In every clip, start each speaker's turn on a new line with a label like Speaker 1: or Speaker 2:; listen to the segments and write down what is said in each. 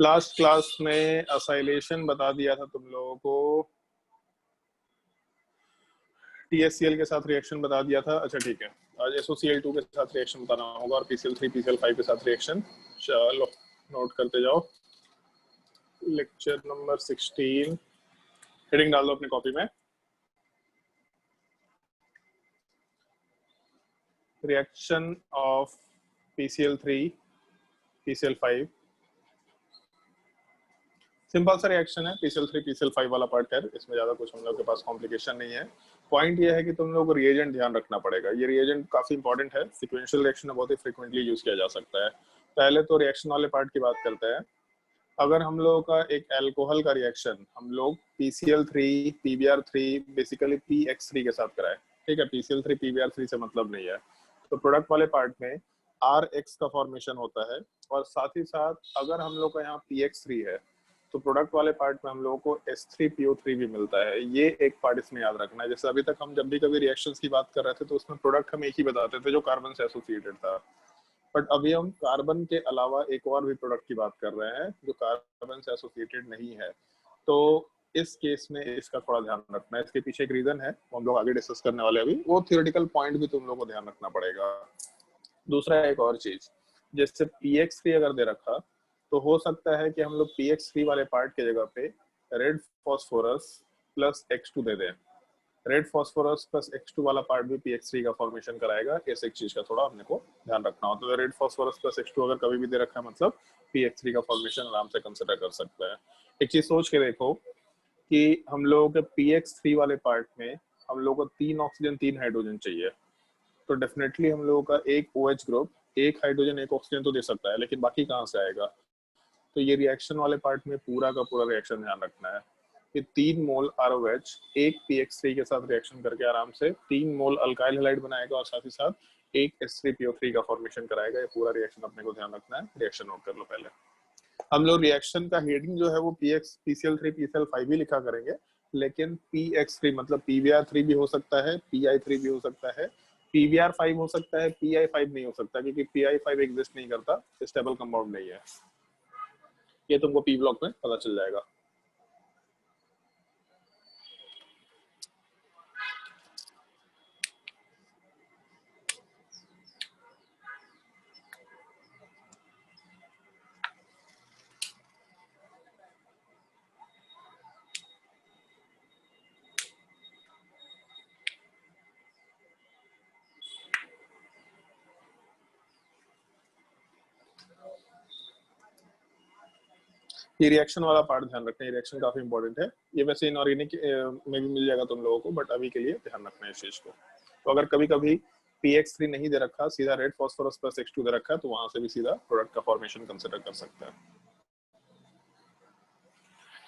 Speaker 1: Last class में acylation बता दिया था तुम लोगों को, TSCl के साथ रिएक्शन बता दिया था। अच्छा ठीक है, आज SOCl2 के साथ रिएक्शन बताना होगा और PCl3 PCl5 के साथ रिएक्शन। चलो नोट करते जाओ। लेक्चर नंबर 16 हेडिंग डाल दो अपनी कॉपी में, reaction of PCl3 PCl5। Simple सा रिएक्शन है PCl3 PCl5 वाला पार्ट है, इसमें ज्यादा कुछ हम लोग के पास कॉम्प्लिकेशन नहीं है। पॉइंट ये है कि तुम लोग को रिएजेंट ध्यान रखना पड़ेगा। ये रिएजेंट काफी इंपॉर्टेंट है, सिक्वेंशियल रिएक्शन में बहुत ही फ्रीक्वेंटली यूज किया जा सकता है। पहले तो रिएक्शन वाले पार्ट की बात करते हैं। अगर हम लोगों का एक एल्कोहल का रिएक्शन हम लोग PCl3 PBr3 बेसिकली PX3 के साथ कराए, ठीक है, PCl3 PBr3 से मतलब नहीं है, तो प्रोडक्ट वाले पार्ट में RX का फॉर्मेशन होता है और साथ ही साथ अगर हम लोग का यहाँ PX3 है तो प्रोडक्ट वाले पार्ट में हम लोगों को S3PO3 भी मिलता है। ये एक पार्ट इसमें याद रखना है। जैसे अभी तक हम जब भी कभी रिएक्शंस की बात कर रहे थे तो उसमें प्रोडक्ट हम एक ही बताते थे जो कार्बन से एसोसिएटेड था, बट अभी हम कार्बन के अलावा एक और भी प्रोडक्ट की बात कर रहे हैं जो कार्बन से एसोसिएटेड नहीं है। तो इस केस में इसका थोड़ा ध्यान रखना है। इसके पीछे एक रीजन है, वो हम लोग आगे डिस्कस करने वाले हैं। अभी वो थियोरेटिकल पॉइंट भी तुम लोग को ध्यान रखना पड़ेगा। दूसरा एक और चीज, जैसे PX3 अगर दे रखा तो हो सकता है कि हम लोग PX3 वाले पार्ट के जगह पे रेड फॉस्फोरस प्लस X2 दे दें। रेड फॉस्फोरस प्लस X2 वाला पार्ट भी PX3 का फॉर्मेशन कराएगा। इस एक चीज का थोड़ा अपने को ध्यान रखना होता है। रेड फॉस्फोरस प्लस X2 अगर कभी भी दे रखा है मतलब PX3 का फॉर्मेशन आराम से कंसिडर कर सकता है। एक चीज सोच के देखो कि हम लोगों के PX3 वाले पार्ट में हम लोगों को 3 ऑक्सीजन 3 हाइड्रोजन चाहिए, तो डेफिनेटली हम लोगों का एक OH ग्रुप एक हाइड्रोजन एक ऑक्सीजन तो दे सकता है, लेकिन बाकी कहाँ से आएगा? तो ये रिएक्शन वाले पार्ट में पूरा का पूरा रिएक्शन ध्यान रखना है कि 3 मोल ROH एक PX3 के साथ रिएक्शन करके आराम से 3 मोल अल्काइल हैलाइड बनाएगा और साथ ही साथ एक S3PO3 का फॉर्मेशन कराएगा। ये पूरा रिएक्शन अपने को ध्यान रखना है। रिएक्शन नोट कर लो। पहले हम लोग रिएक्शन का हेडिंग जो है वो PCl3 PCl5 भी लिखा करेंगे, लेकिन PX3 मतलब PBr3 भी हो सकता है, PI3 भी हो सकता है, PBr5 हो सकता है, PI5 नहीं हो सकता क्योंकि PI5 एग्जिस्ट नहीं करता, स्टेबल कंपाउंड नहीं है। ये तुमको P ब्लॉक में पता चल जाएगा। ये रिएक्शन वाला पार्ट ध्यान रखना है। रिएक्शन काफी इंपॉर्टेंट है। ये वैसे इनऑर्गेनिक में भी मिल जाएगा तुम लोगों को, बट अभी के लिए ध्यान रखना है इस चीज को। तो अगर कभी कभी PX3 नहीं दे रखा, सीधा रेड फॉस्फोरस प्लस X2 दे रखा है, तो वहां से भी सीधा प्रोडक्ट का फॉर्मेशन कंसिडर कर सकते हैं।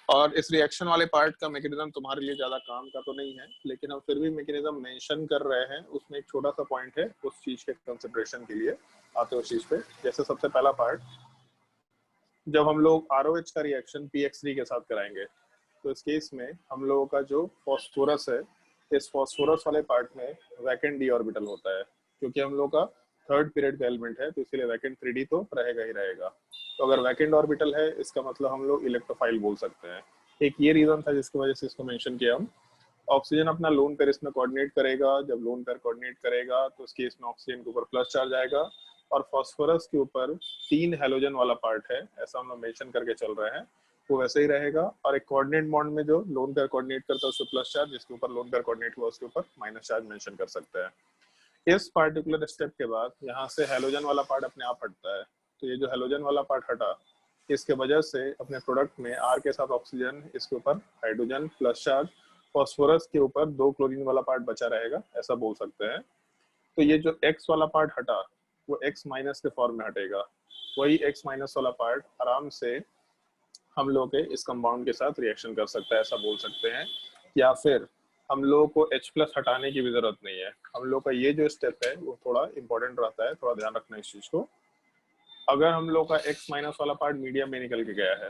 Speaker 1: और इस रिएक्शन वाले पार्ट का मैकेनिज्म तुम्हारे लिए ज्यादा काम का तो नहीं है, लेकिन हम फिर भी मैकेनिज्म मेंशन कर रहे हैं। उसमें एक छोटा सा पॉइंट है, उस चीज के कंसिडरेशन के लिए आते हो उस चीज पे। जैसे सबसे पहला पार्ट, जब हम लोग ROH का रिएक्शन PX3 के साथ कराएंगे तो इस केस में हम लोगों का जो फॉस्फोरस है, इस फॉस्फोरस वाले पार्ट में वैकेंट d ऑर्बिटल होता है। क्योंकि हम लोग का थर्ड पीरियड का एलिमेंट है तो इसीलिए वैकेंट 3d तो रहेगा ही रहेगा। तो अगर वैकेंट ऑर्बिटल है इसका मतलब हम लोग इलेक्ट्रोफाइल बोल सकते हैं। एक ये रीजन था जिसकी वजह से इसको मेंशन किया हम। ऑक्सीजन अपना लोन पेयर इसमें कोऑर्डिनेट करेगा। जब लोन पेयर कोऑर्डिनेट करेगा तो इस केस में ऑक्सीजन के ऊपर प्लस चार्ज आएगा और फॉस्फोरस के ऊपर 3 हैलोजन वाला पार्ट है, ऐसा हम लोग मेंशन करके चल रहे हैं, वो वैसे ही रहेगा। और एक कोऑर्डिनेट बॉन्ड में जो लोन पेयर कोऑर्डिनेट करता है उसको प्लस चार्ज, जिसके ऊपर लोन पेयर कोऑर्डिनेट हुआ उसके ऊपर माइनस चार्ज मेंशन कर सकते हैं। इस पार्टिकुलर स्टेप के बाद यहाँ से हैलोजन वाला पार्ट अपने आप हटता है। तो ये जो हैलोजन वाला पार्ट हटा, इसके वजह से अपने प्रोडक्ट में R के साथ ऑक्सीजन, इसके ऊपर हाइड्रोजन प्लस चार्ज, फॉस्फोरस के ऊपर 2 क्लोरीन वाला पार्ट बचा रहेगा, ऐसा बोल सकते हैं। तो ये जो X वाला पार्ट हटा वो X माइनस के फॉर्म में हटेगा। वही X माइनस वाला पार्ट आराम से हम लोग के इस कंपाउंड के साथ रिएक्शन कर सकता है, ऐसा बोल सकते हैं। या फिर हम लोगों को H प्लस हटाने की भी जरूरत नहीं है। हम लोग का ये जो स्टेप है वो थोड़ा इंपॉर्टेंट रहता है, थोड़ा ध्यान रखना इस चीज को। अगर हम लोग का X माइनस वाला पार्ट मीडियम में निकल के गया है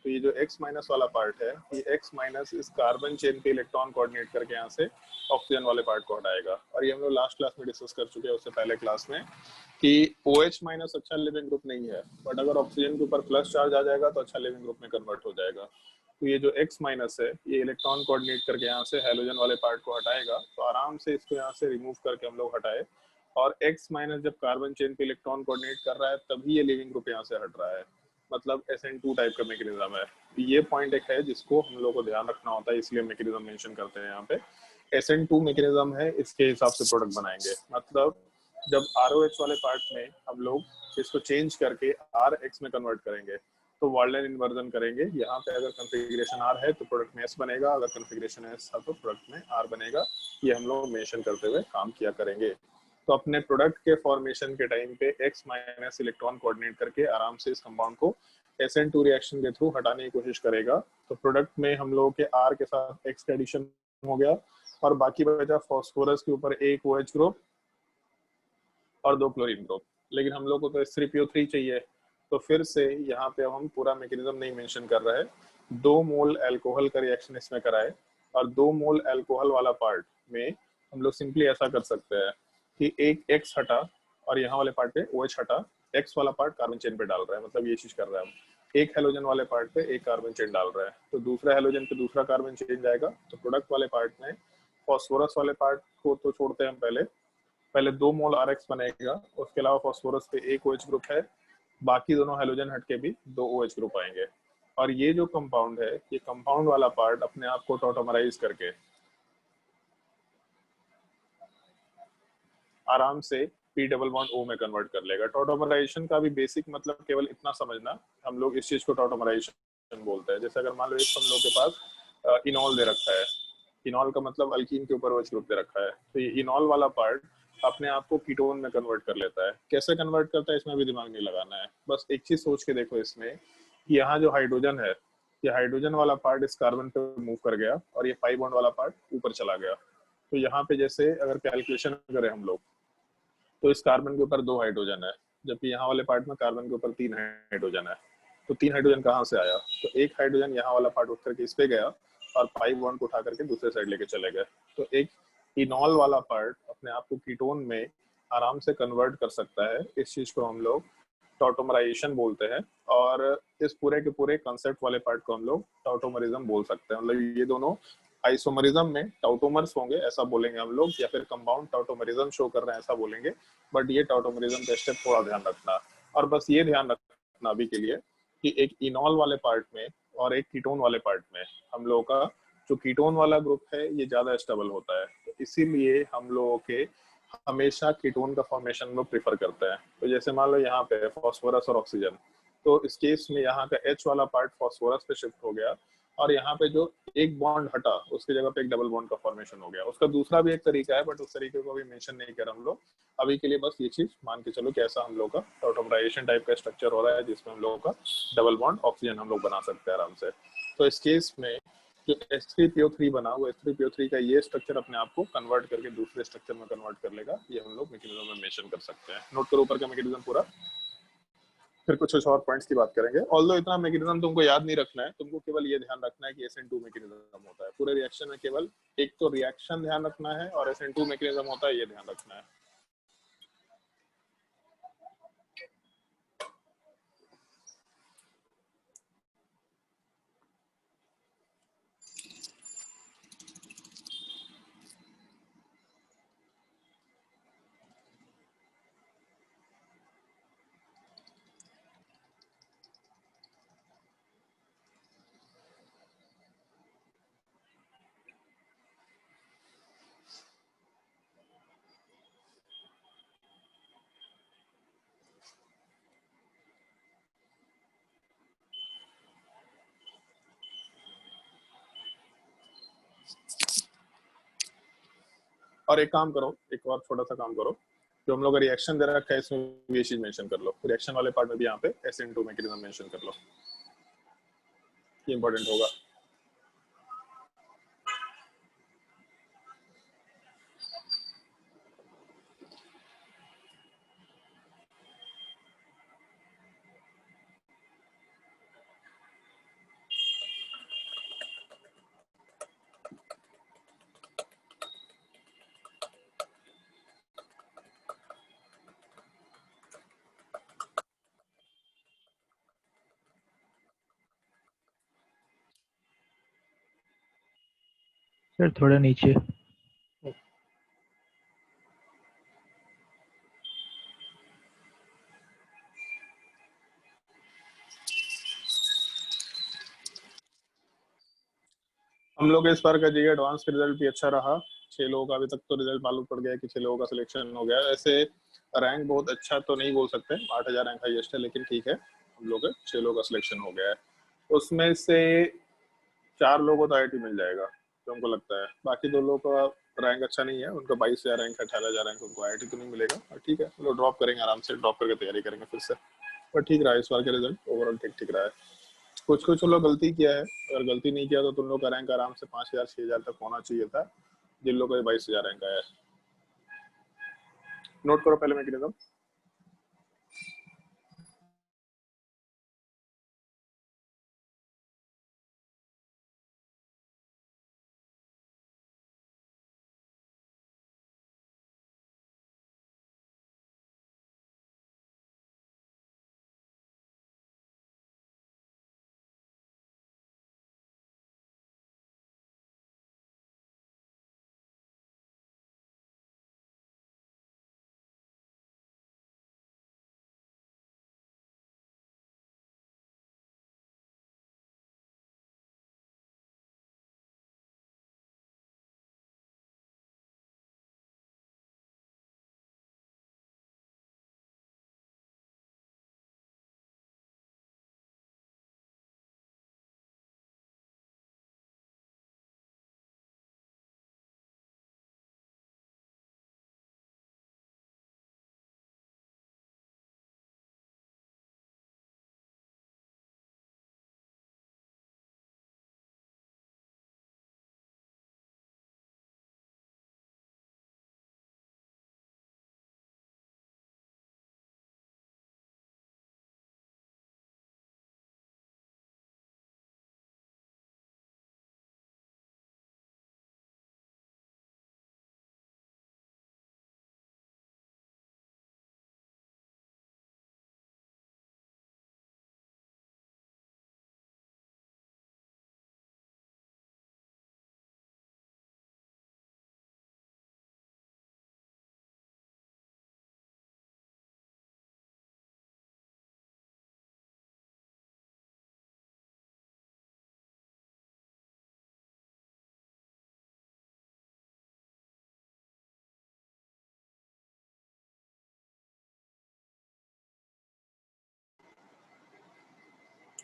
Speaker 1: तो ये जो x माइनस वाला पार्ट है, ये x माइनस इस कार्बन चेन पे इलेक्ट्रॉन कोऑर्डिनेट करके यहाँ से ऑक्सीजन वाले पार्ट को हटाएगा। और ये हम लोग लास्ट क्लास में डिस्कस कर चुके हैं, उससे पहले क्लास में, कि OH माइनस अच्छा लिविंग ग्रुप नहीं है, बट अगर ऑक्सीजन के ऊपर प्लस चार्ज आ जाएगा तो अच्छा लिविंग ग्रुप में कन्वर्ट हो जाएगा। तो ये जो X माइनस है, ये इलेक्ट्रॉन कोऑर्डिनेट करके यहाँ से हैलोजन वाले पार्ट को हटाएगा। तो आराम से इसको यहाँ से रिमूव करके हम लोग हटाए, और X माइनस जब कार्बन चेन पे इलेक्ट्रॉन कोऑर्डिनेट कर रहा है तभी ये लिविंग ग्रुप यहाँ से हट रहा है, मतलब SN2 टाइप का मैकेनिज्म है। ये पॉइंट एक है जिसको हम लोग को ध्यान रखना होता है, इसलिए मैकेनिज्म मेंशन करते हैं यहाँ पे। SN2 मैकेनिज्म है, इसके हिसाब से प्रोडक्ट बनाएंगे। मतलब जब ROH वाले पार्ट में हम लोग इसको चेंज करके RX में कन्वर्ट करेंगे तो वार्लन इन्वर्जन करेंगे। यहाँ पे अगर कॉन्फ़िगरेशन R है तो प्रोडक्ट में S बनेगा, अगर कॉन्फ़िगरेशन S है तो प्रोडक्ट में R बनेगा। ये हम लोग मेंशन करते हुए काम किया करेंगे। तो अपने प्रोडक्ट के फॉर्मेशन के टाइम पे X माइनस इलेक्ट्रॉन कोऑर्डिनेट करके आराम से इस कंपाउंड को SN2 रिएक्शन के थ्रू हटाने की कोशिश करेगा। तो प्रोडक्ट में हम लोगों के R के साथ X का एडिशन हो गया, और बाकी बचा फॉस्फोरस के ऊपर एक OH ग्रुप और 2 क्लोरीन ग्रुप। लेकिन हम लोग को तो H3PO3 चाहिए, तो फिर से यहाँ पे अब हम पूरा मैकेनिज्म नहीं मेंशन कर रहे हैं। 2 मोल अल्कोहल का रिएक्शन इसमें कराए, और 2 मोल अल्कोहल वाला पार्ट में हम लोग सिंपली ऐसा कर सकते हैं कि एक X हटा और यहाँ वाले पार्ट पे OH हटा, X वाला पार्ट कार्बन चेन पे डाल रहा है, मतलब ये चीज कर रहा है हम। एक हेलोजन वाले पार्ट पे एक कार्बन चेन डाल रहा है, तो दूसरा हेलोजन पे दूसरा कार्बन चेन जाएगा। तो प्रोडक्ट वाले पार्ट में फॉस्फोरस वाले पार्ट को तो छोड़ते हैं हम, पहले पहले 2 मोल RX बनेगा, उसके अलावा फॉस्फोरस पे एक OH ग्रुप है, बाकी दोनों हेलोजन हटके भी 2 OH ग्रुप आएंगे। और ये जो कंपाउंड है, ये कंपाउंड वाला पार्ट अपने आप को टॉटोमराइज करके आराम से P डबल बॉन्ड O में कन्वर्ट कर लेगा। टॉटोमराइजेशन का भी बेसिक मतलब केवल इतना समझना, हम लोग इस चीज को टॉटोमराइजेशन बोलते हैं। जैसे अगर मान लो एक हम लोग के पास इनॉल दे रखा है, इनॉल का मतलब अल्कीन के ऊपर OH ग्रुप दे रखा है, तो ये इनॉल वाला पार्ट अपने आप को कीटोन में कन्वर्ट कर लेता है। कैसे कन्वर्ट करता है इसमें भी दिमाग नहीं लगाना है, बस एक चीज सोच के देखो इसमें कि यहाँ जो हाइड्रोजन है, ये हाइड्रोजन वाला पार्ट इस कार्बन पे मूव कर गया और ये पाई बॉन्ड वाला पार्ट ऊपर चला गया। तो यहाँ पे जैसे अगर कैलकुलेशन करें हम लोग, तो इस कार्बन के ऊपर 2 हाइड्रोजन है, जबकि यहाँ वाले पार्ट में कार्बन के ऊपर 3 हाइड्रोजन है। तो 3 हाइड्रोजन कहाँ से आया? तो एक हाइड्रोजन यहाँ वाला पार्ट उठ करके इस पे गया और पाई बॉन्ड को उठा करके दूसरे साइड लेके चले गए। तो एक इनॉल वाला पार्ट अपने आप को कीटोन में आराम से कन्वर्ट कर सकता है। इस चीज को हम लोग टॉटोमराइजेशन बोलते हैं, और इस पूरे के पूरे कंसेप्ट वाले पार्ट को हम लोग टॉटोमरिज्म बोल सकते हैं। मतलब ये दोनों आइसोमरिज्म में टाउटोमर्स होंगे ऐसा बोलेंगे हम लोग, या फिर कंपाउंड टाउटोमरिज्म शो कर रहे हैं ऐसा बोलेंगे। बट ये टाउटोमरिज्म का स्टेप थोड़ा ध्यान रखना, और बस ये ध्यान रखना अभी के लिए कि एक इनॉल वाले पार्ट में और एक कीटोन वाले पार्ट में हम लोगों का जो कीटोन वाला ग्रुप है ये ज्यादा स्टेबल होता है, तो इसीलिए हम लोगों के हमेशा कीटोन का फॉर्मेशन लोग प्रेफर करते हैं। तो जैसे मान लो यहाँ पे फॉस्फोरस और ऑक्सीजन, तो इस केस में यहाँ का H वाला पार्ट फॉस्फोरस पे शिफ्ट हो गया, और यहाँ पे जो एक बॉन्ड हटा उसकी जगह पे एक डबल बॉन्ड का फॉर्मेशन हो गया। उसका दूसरा भी एक तरीका है, बट उस तरीके को अभी मेंशन नहीं कर हम लोग अभी के लिए। बस ये चीज मान के चलो कि ऐसा हम लोग का टॉटोमराइजेशन टाइप का स्ट्रक्चर हो रहा है, जिसमें हम लोग का डबल बॉन्ड ऑक्सीजन हम लोग बना सकते हैं आराम से। तो इस केस में जो H3PO3 बना, वो H3PO3 का ये स्ट्रक्चर अपने आप को कन्वर्ट करके दूसरे स्ट्रक्चर में कन्वर्ट कर लेगा। ये हम लोग मैकेनिज्म में मेंशन कर सकते हैं। नोट करो ऊपर का मैकेनिज्म पूरा, फिर कुछ और पॉइंट्स की बात करेंगे। ऑल्दो इतना मैकेनिज्म तुमको याद नहीं रखना है, तुमको केवल ये ध्यान रखना है कि SN2 मैकेनिज्म होता है पूरे रिएक्शन में। केवल एक तो रिएक्शन ध्यान रखना है और SN2 मैकेनिज्म होता है, ये ध्यान रखना है। और एक काम करो, एक और छोटा सा काम करो, जो हम लोग का रिएक्शन दे रखा है इसमें भी ये चीज मेंशन कर लो। रिएक्शन वाले पार्ट में भी यहाँ पे SN2 मैकेनिज्म मेंशन कर लो, ये इंपॉर्टेंट होगा।
Speaker 2: सर थोड़ा नीचे।
Speaker 1: हम लोग इस बार का जी एडवांस का रिजल्ट भी अच्छा रहा। 6 लोगों का अभी तक तो रिजल्ट मालूम पड़ गया कि 6 लोगों का सिलेक्शन हो गया। ऐसे रैंक बहुत अच्छा तो नहीं बोल सकते, 8,000 रैंक हाईएस्ट है, लेकिन ठीक है, हम लोग 6 लोगों का सिलेक्शन हो गया है। उसमें से 4 लोगों को तो आईआईटी मिल जाएगा जो हमको लगता है। बाकी 2 लोगों का रैंक अच्छा नहीं है, उनका 22,000 रैंक है, 18,000 रैंक, उनको आईआईटी तो नहीं मिलेगा। और ठीक है, हम लोग ड्रॉप करेंगे, आराम से ड्रॉप करके तैयारी करेंगे फिर से। पर ठीक रहा इस बार का रिजल्ट, ओवरऑल ठीक ठीक रहा है। कुछ कुछ लोग गलती किया है, अगर गलती नहीं किया तो तुम लोग का रैंक आराम से 5,000 6,000 तक होना चाहिए था, जिन लोगों का 22,000 रैंक आया है। नोट करो पहले मैकेनिज्म।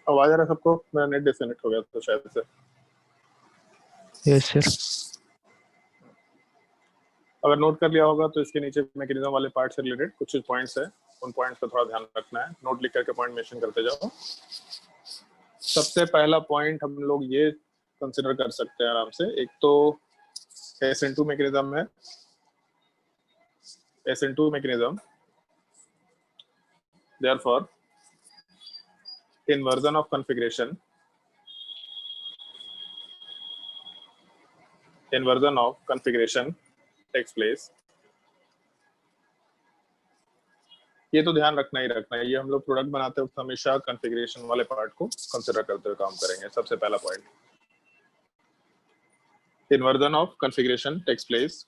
Speaker 1: आवाज आ रहा है सबको? मेरा नेट डिस्कनेक्ट हो गया तो शायद से।
Speaker 2: Yes sir.
Speaker 1: अगर नोट कर लिया होगा तो इसके नीचे मैकेनिज्म वाले पार्ट से रिलेटेड कुछ पॉइंट्स है, उन पॉइंट्स पर थोड़ा ध्यान रखना है, नोट लिख करके पॉइंट मेंशन करते जाओ। सबसे पहला पॉइंट हम लोग ये कंसिडर कर सकते हैं आराम से, एक तो SN2 मैकेनिज्म है। SN2 mechanism, therefore inversion of configuration takes place। ये तो ध्यान रखना ही रखना है, ये हम लोग प्रोडक्ट बनाते वक्त हमेशा कॉन्फ़िगरेशन वाले पार्ट को कंसीडर करते हुए काम करेंगे। सबसे पहला point, inversion of configuration takes place.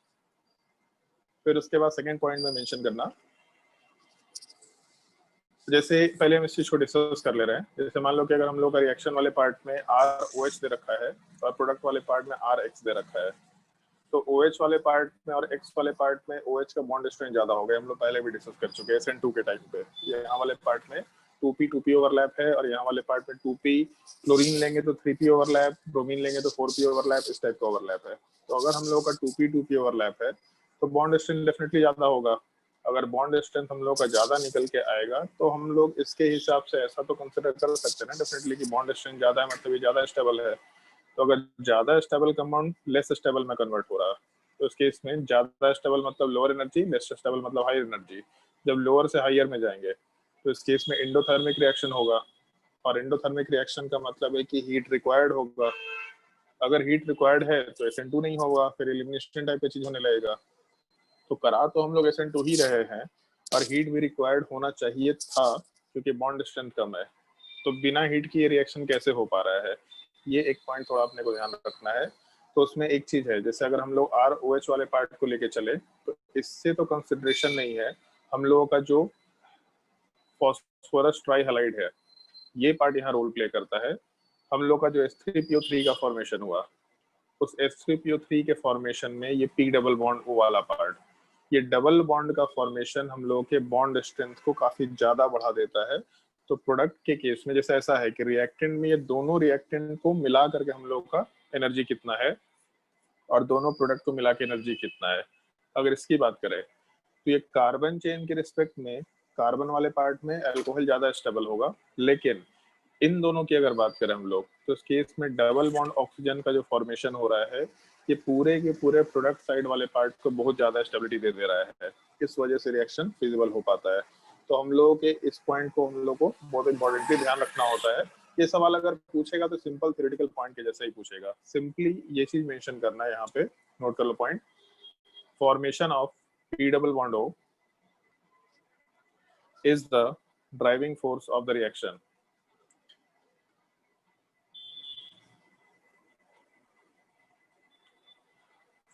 Speaker 1: फिर उसके बाद सेकंड पॉइंट में मेंशन करना, जैसे पहले हम इस चीज को डिस्कस कर ले रहे हैं। जैसे मान लो कि अगर हम लोग का रिएक्शन वाले पार्ट में ROH दे रखा है और प्रोडक्ट वाले पार्ट में RH दे रखा है, तो OH वाले पार्ट में और X वाले पार्ट में OH का बॉन्ड स्ट्रेंथ ज्यादा हो गया। हम लोग पहले भी डिस्कस कर चुके हैं SN2 के टाइम पे। यहाँ वाले पार्ट में 2p ओवरलैप है और यहाँ वाले पार्ट में 2p, क्लोरीन लेंगे तो 3p ओवरलैप, ब्रोमीन लेंगे तो 4p ओवरलैप, इस टाइप का ओवरलैप है। तो अगर हम लोग का 2p ओवरलैप है तो बॉन्ड स्ट्रेंथ डेफिनेटली ज्यादा होगा। अगर बॉन्ड स्ट्रेंथ हम लोग का ज्यादा निकल के आएगा तो हम लोग इसके हिसाब से ऐसा तो कंसिडर कर सकते हैं ना डेफिनेटली कि बॉन्ड स्ट्रेंथ ज्यादा है मतलब ये ज्यादा स्टेबल है। तो अगर ज्यादा स्टेबल कंपाउंड लेस स्टेबल में कन्वर्ट हो रहा है तो इस केस में ज्यादा स्टेबल मतलब लोअर एनर्जी, लेस स्टेबल मतलब हाई एनर्जी। जब लोअर से हायर में जाएंगे तो इस केस में एंडोथर्मिक रिएक्शन होगा, और एंडोथर्मिक रिएक्शन का मतलब है कि हीट रिक्वायर्ड होगा। अगर हीट रिक्वायर्ड है तो SN2 नहीं होगा, फिर एलिमिनेशन टाइप की चीज होने लगेगा। तो करा तो हम लोग SN2 ही रहे हैं और हीट भी रिक्वायर्ड होना चाहिए था क्योंकि बॉन्ड स्ट्रेंथ कम है। तो बिना हीट की ये रिएक्शन कैसे हो पा रहा है, ये एक पॉइंट थोड़ा अपने को ध्यान रखना है। तो उसमें एक चीज है, जैसे अगर हम लोग ROH वाले पार्ट को लेके चले तो इससे तो कंसिडरेशन नहीं है, हम लोगों का जो फॉस्फोरस ट्राइहलाइड है ये पार्ट यहाँ रोल प्ले करता है। हम लोग का जो H3PO3 का फॉर्मेशन हुआ, उस H3PO3 के फॉर्मेशन में ये P डबल बॉन्ड O वाला पार्ट, ये डबल बॉन्ड का फॉर्मेशन हम लोगों के बॉन्ड स्ट्रेंथ को काफी ज्यादा बढ़ा देता है। तो प्रोडक्ट के केस में जैसे ऐसा है कि रिएक्टेंट में ये दोनों रिएक्टेंट को मिला करके हम लोग का एनर्जी कितना है और दोनों प्रोडक्ट को मिला के एनर्जी कितना है। अगर इसकी बात करें तो ये कार्बन चेन के रिस्पेक्ट में कार्बन वाले पार्ट में अल्कोहल ज्यादा स्टेबल होगा, लेकिन इन दोनों की अगर बात करें हम लोग तो इस केस में डबल बॉन्ड ऑक्सीजन का जो फॉर्मेशन हो रहा है ये पूरे के पूरे प्रोडक्ट साइड वाले पार्ट को बहुत ज्यादा स्टेबिलिटी दे रहा है। इस वजह से रिएक्शन फिजिबल हो पाता है। तो हम लोगों के इस पॉइंट को हम लोग को बहुत इंपॉर्टेंटली ध्यान रखना होता है। ये सवाल अगर पूछेगा तो सिंपल थ्योरेटिकल पॉइंट के जैसा ही पूछेगा, सिंपली ये चीज मेंशन करना है यहाँ पे, नोट कर लो point. Formation of P double bond O is the driving force of the reaction.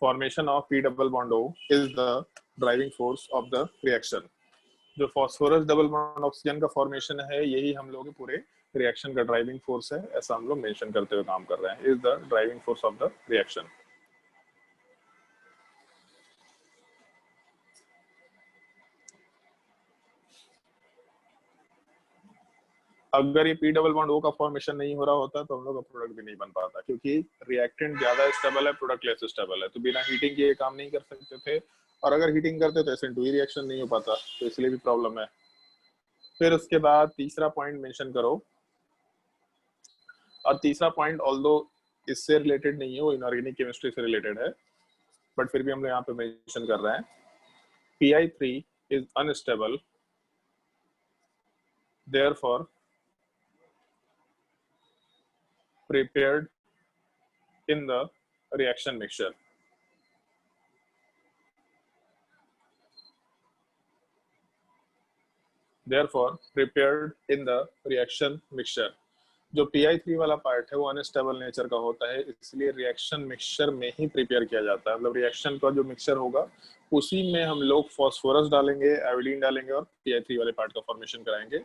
Speaker 1: Formation of P double bond O is the driving force of the reaction. जो फॉस्फोरस डबल बॉन्ड ऑक्सीजन का formation है यही हम लोग के पूरे reaction का driving force है, ऐसा हम लोग मेंशन करते हुए काम कर रहे हैं। Is the driving force of the reaction. अगर ये P डबल बॉन्ड O का फॉर्मेशन नहीं हो रहा होता तो हम लोग का प्रोडक्ट भी नहीं बन पाता, क्योंकि रिएक्टेंट ज्यादा स्टेबल है, प्रोडक्ट लेस स्टेबल है, तो बिना हीटिंग के ये काम नहीं कर सकते थे। और अगर हीटिंग करते तो SN2 रिएक्शन नहीं हो पाता, तो इसलिए भी प्रॉब्लम है। फिर उसके बाद तीसरा पॉइंट मेंशन करो, और तीसरा पॉइंट ऑल्दो इससे रिलेटेड नहीं है, वो इनऑर्गेनिक केमिस्ट्री से रिलेटेड है, बट फिर भी हम लोग यहाँ पे मेंशन कर रहे हैं। Pi3 is unstable, therefore prepared in the reaction mixture. Therefore prepared in the reaction mixture. जो Pi3 वाला पार्ट है वो अनस्टेबल नेचर का होता है, इसलिए रिएक्शन मिक्सचर में ही प्रिपेयर किया जाता है। मतलब रिएक्शन का जो मिक्सचर होगा उसी में हम लोग फॉस्फोरस डालेंगे, आयोडीन डालेंगे और Pi3 वाले पार्ट का फॉर्मेशन कराएंगे।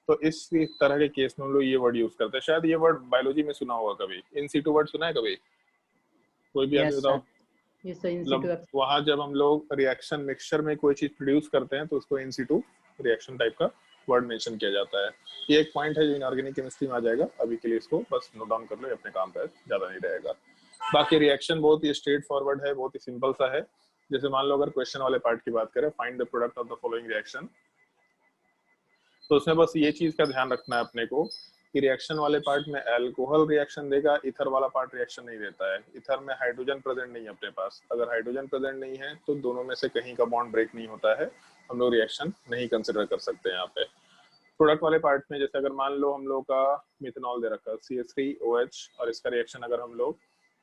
Speaker 1: तो इस तरह के केस में हम लोग ये वर्ड यूज करते हैं। शायद ये वर्ड बायोलॉजी में सुना होगा कभी, इन सीटू वर्ड सुना है कभी? कोई भी आदमी बताओ। मतलब वहां जब हम लोग रिएक्शन मिक्सचर में कोई चीज प्रोड्यूस करते हैं तो उसको इन सीटू रिएक्शन टाइप का वर्ड मेंशन किया जाता है। ये एक पॉइंट है जो इनऑर्गेनिक केमिस्ट्री में आ जाएगा, अभी के लिए इसको बस नोट डाउन कर लो, अपने काम पे ज्यादा नहीं रहेगा। बाकी रिएक्शन बहुत ही स्ट्रेट फॉरवर्ड है, बहुत ही सिंपल सा है। जैसे मान लो अगर क्वेश्चन वाले पार्ट की बात करें, find the product of the following reaction, तो उसमें बस ये चीज का ध्यान रखना है अपने को कि रिएक्शन वाले पार्ट में अल्कोहल रिएक्शन देगा, इथर वाला पार्ट रिएक्शन नहीं देता है। इथर में हाइड्रोजन प्रेजेंट नहीं है अपने पास, अगर हाइड्रोजन प्रेजेंट नहीं है तो दोनों में से कहीं का बॉन्ड ब्रेक नहीं होता है, हम लोग रिएक्शन नहीं कंसिडर कर सकते यहाँ पे। प्रोडक्ट वाले पार्ट में जैसे अगर मान लो हम लोग का मिथेनॉल दे रखा है CH3OH, और इसका रिएक्शन अगर हम लोग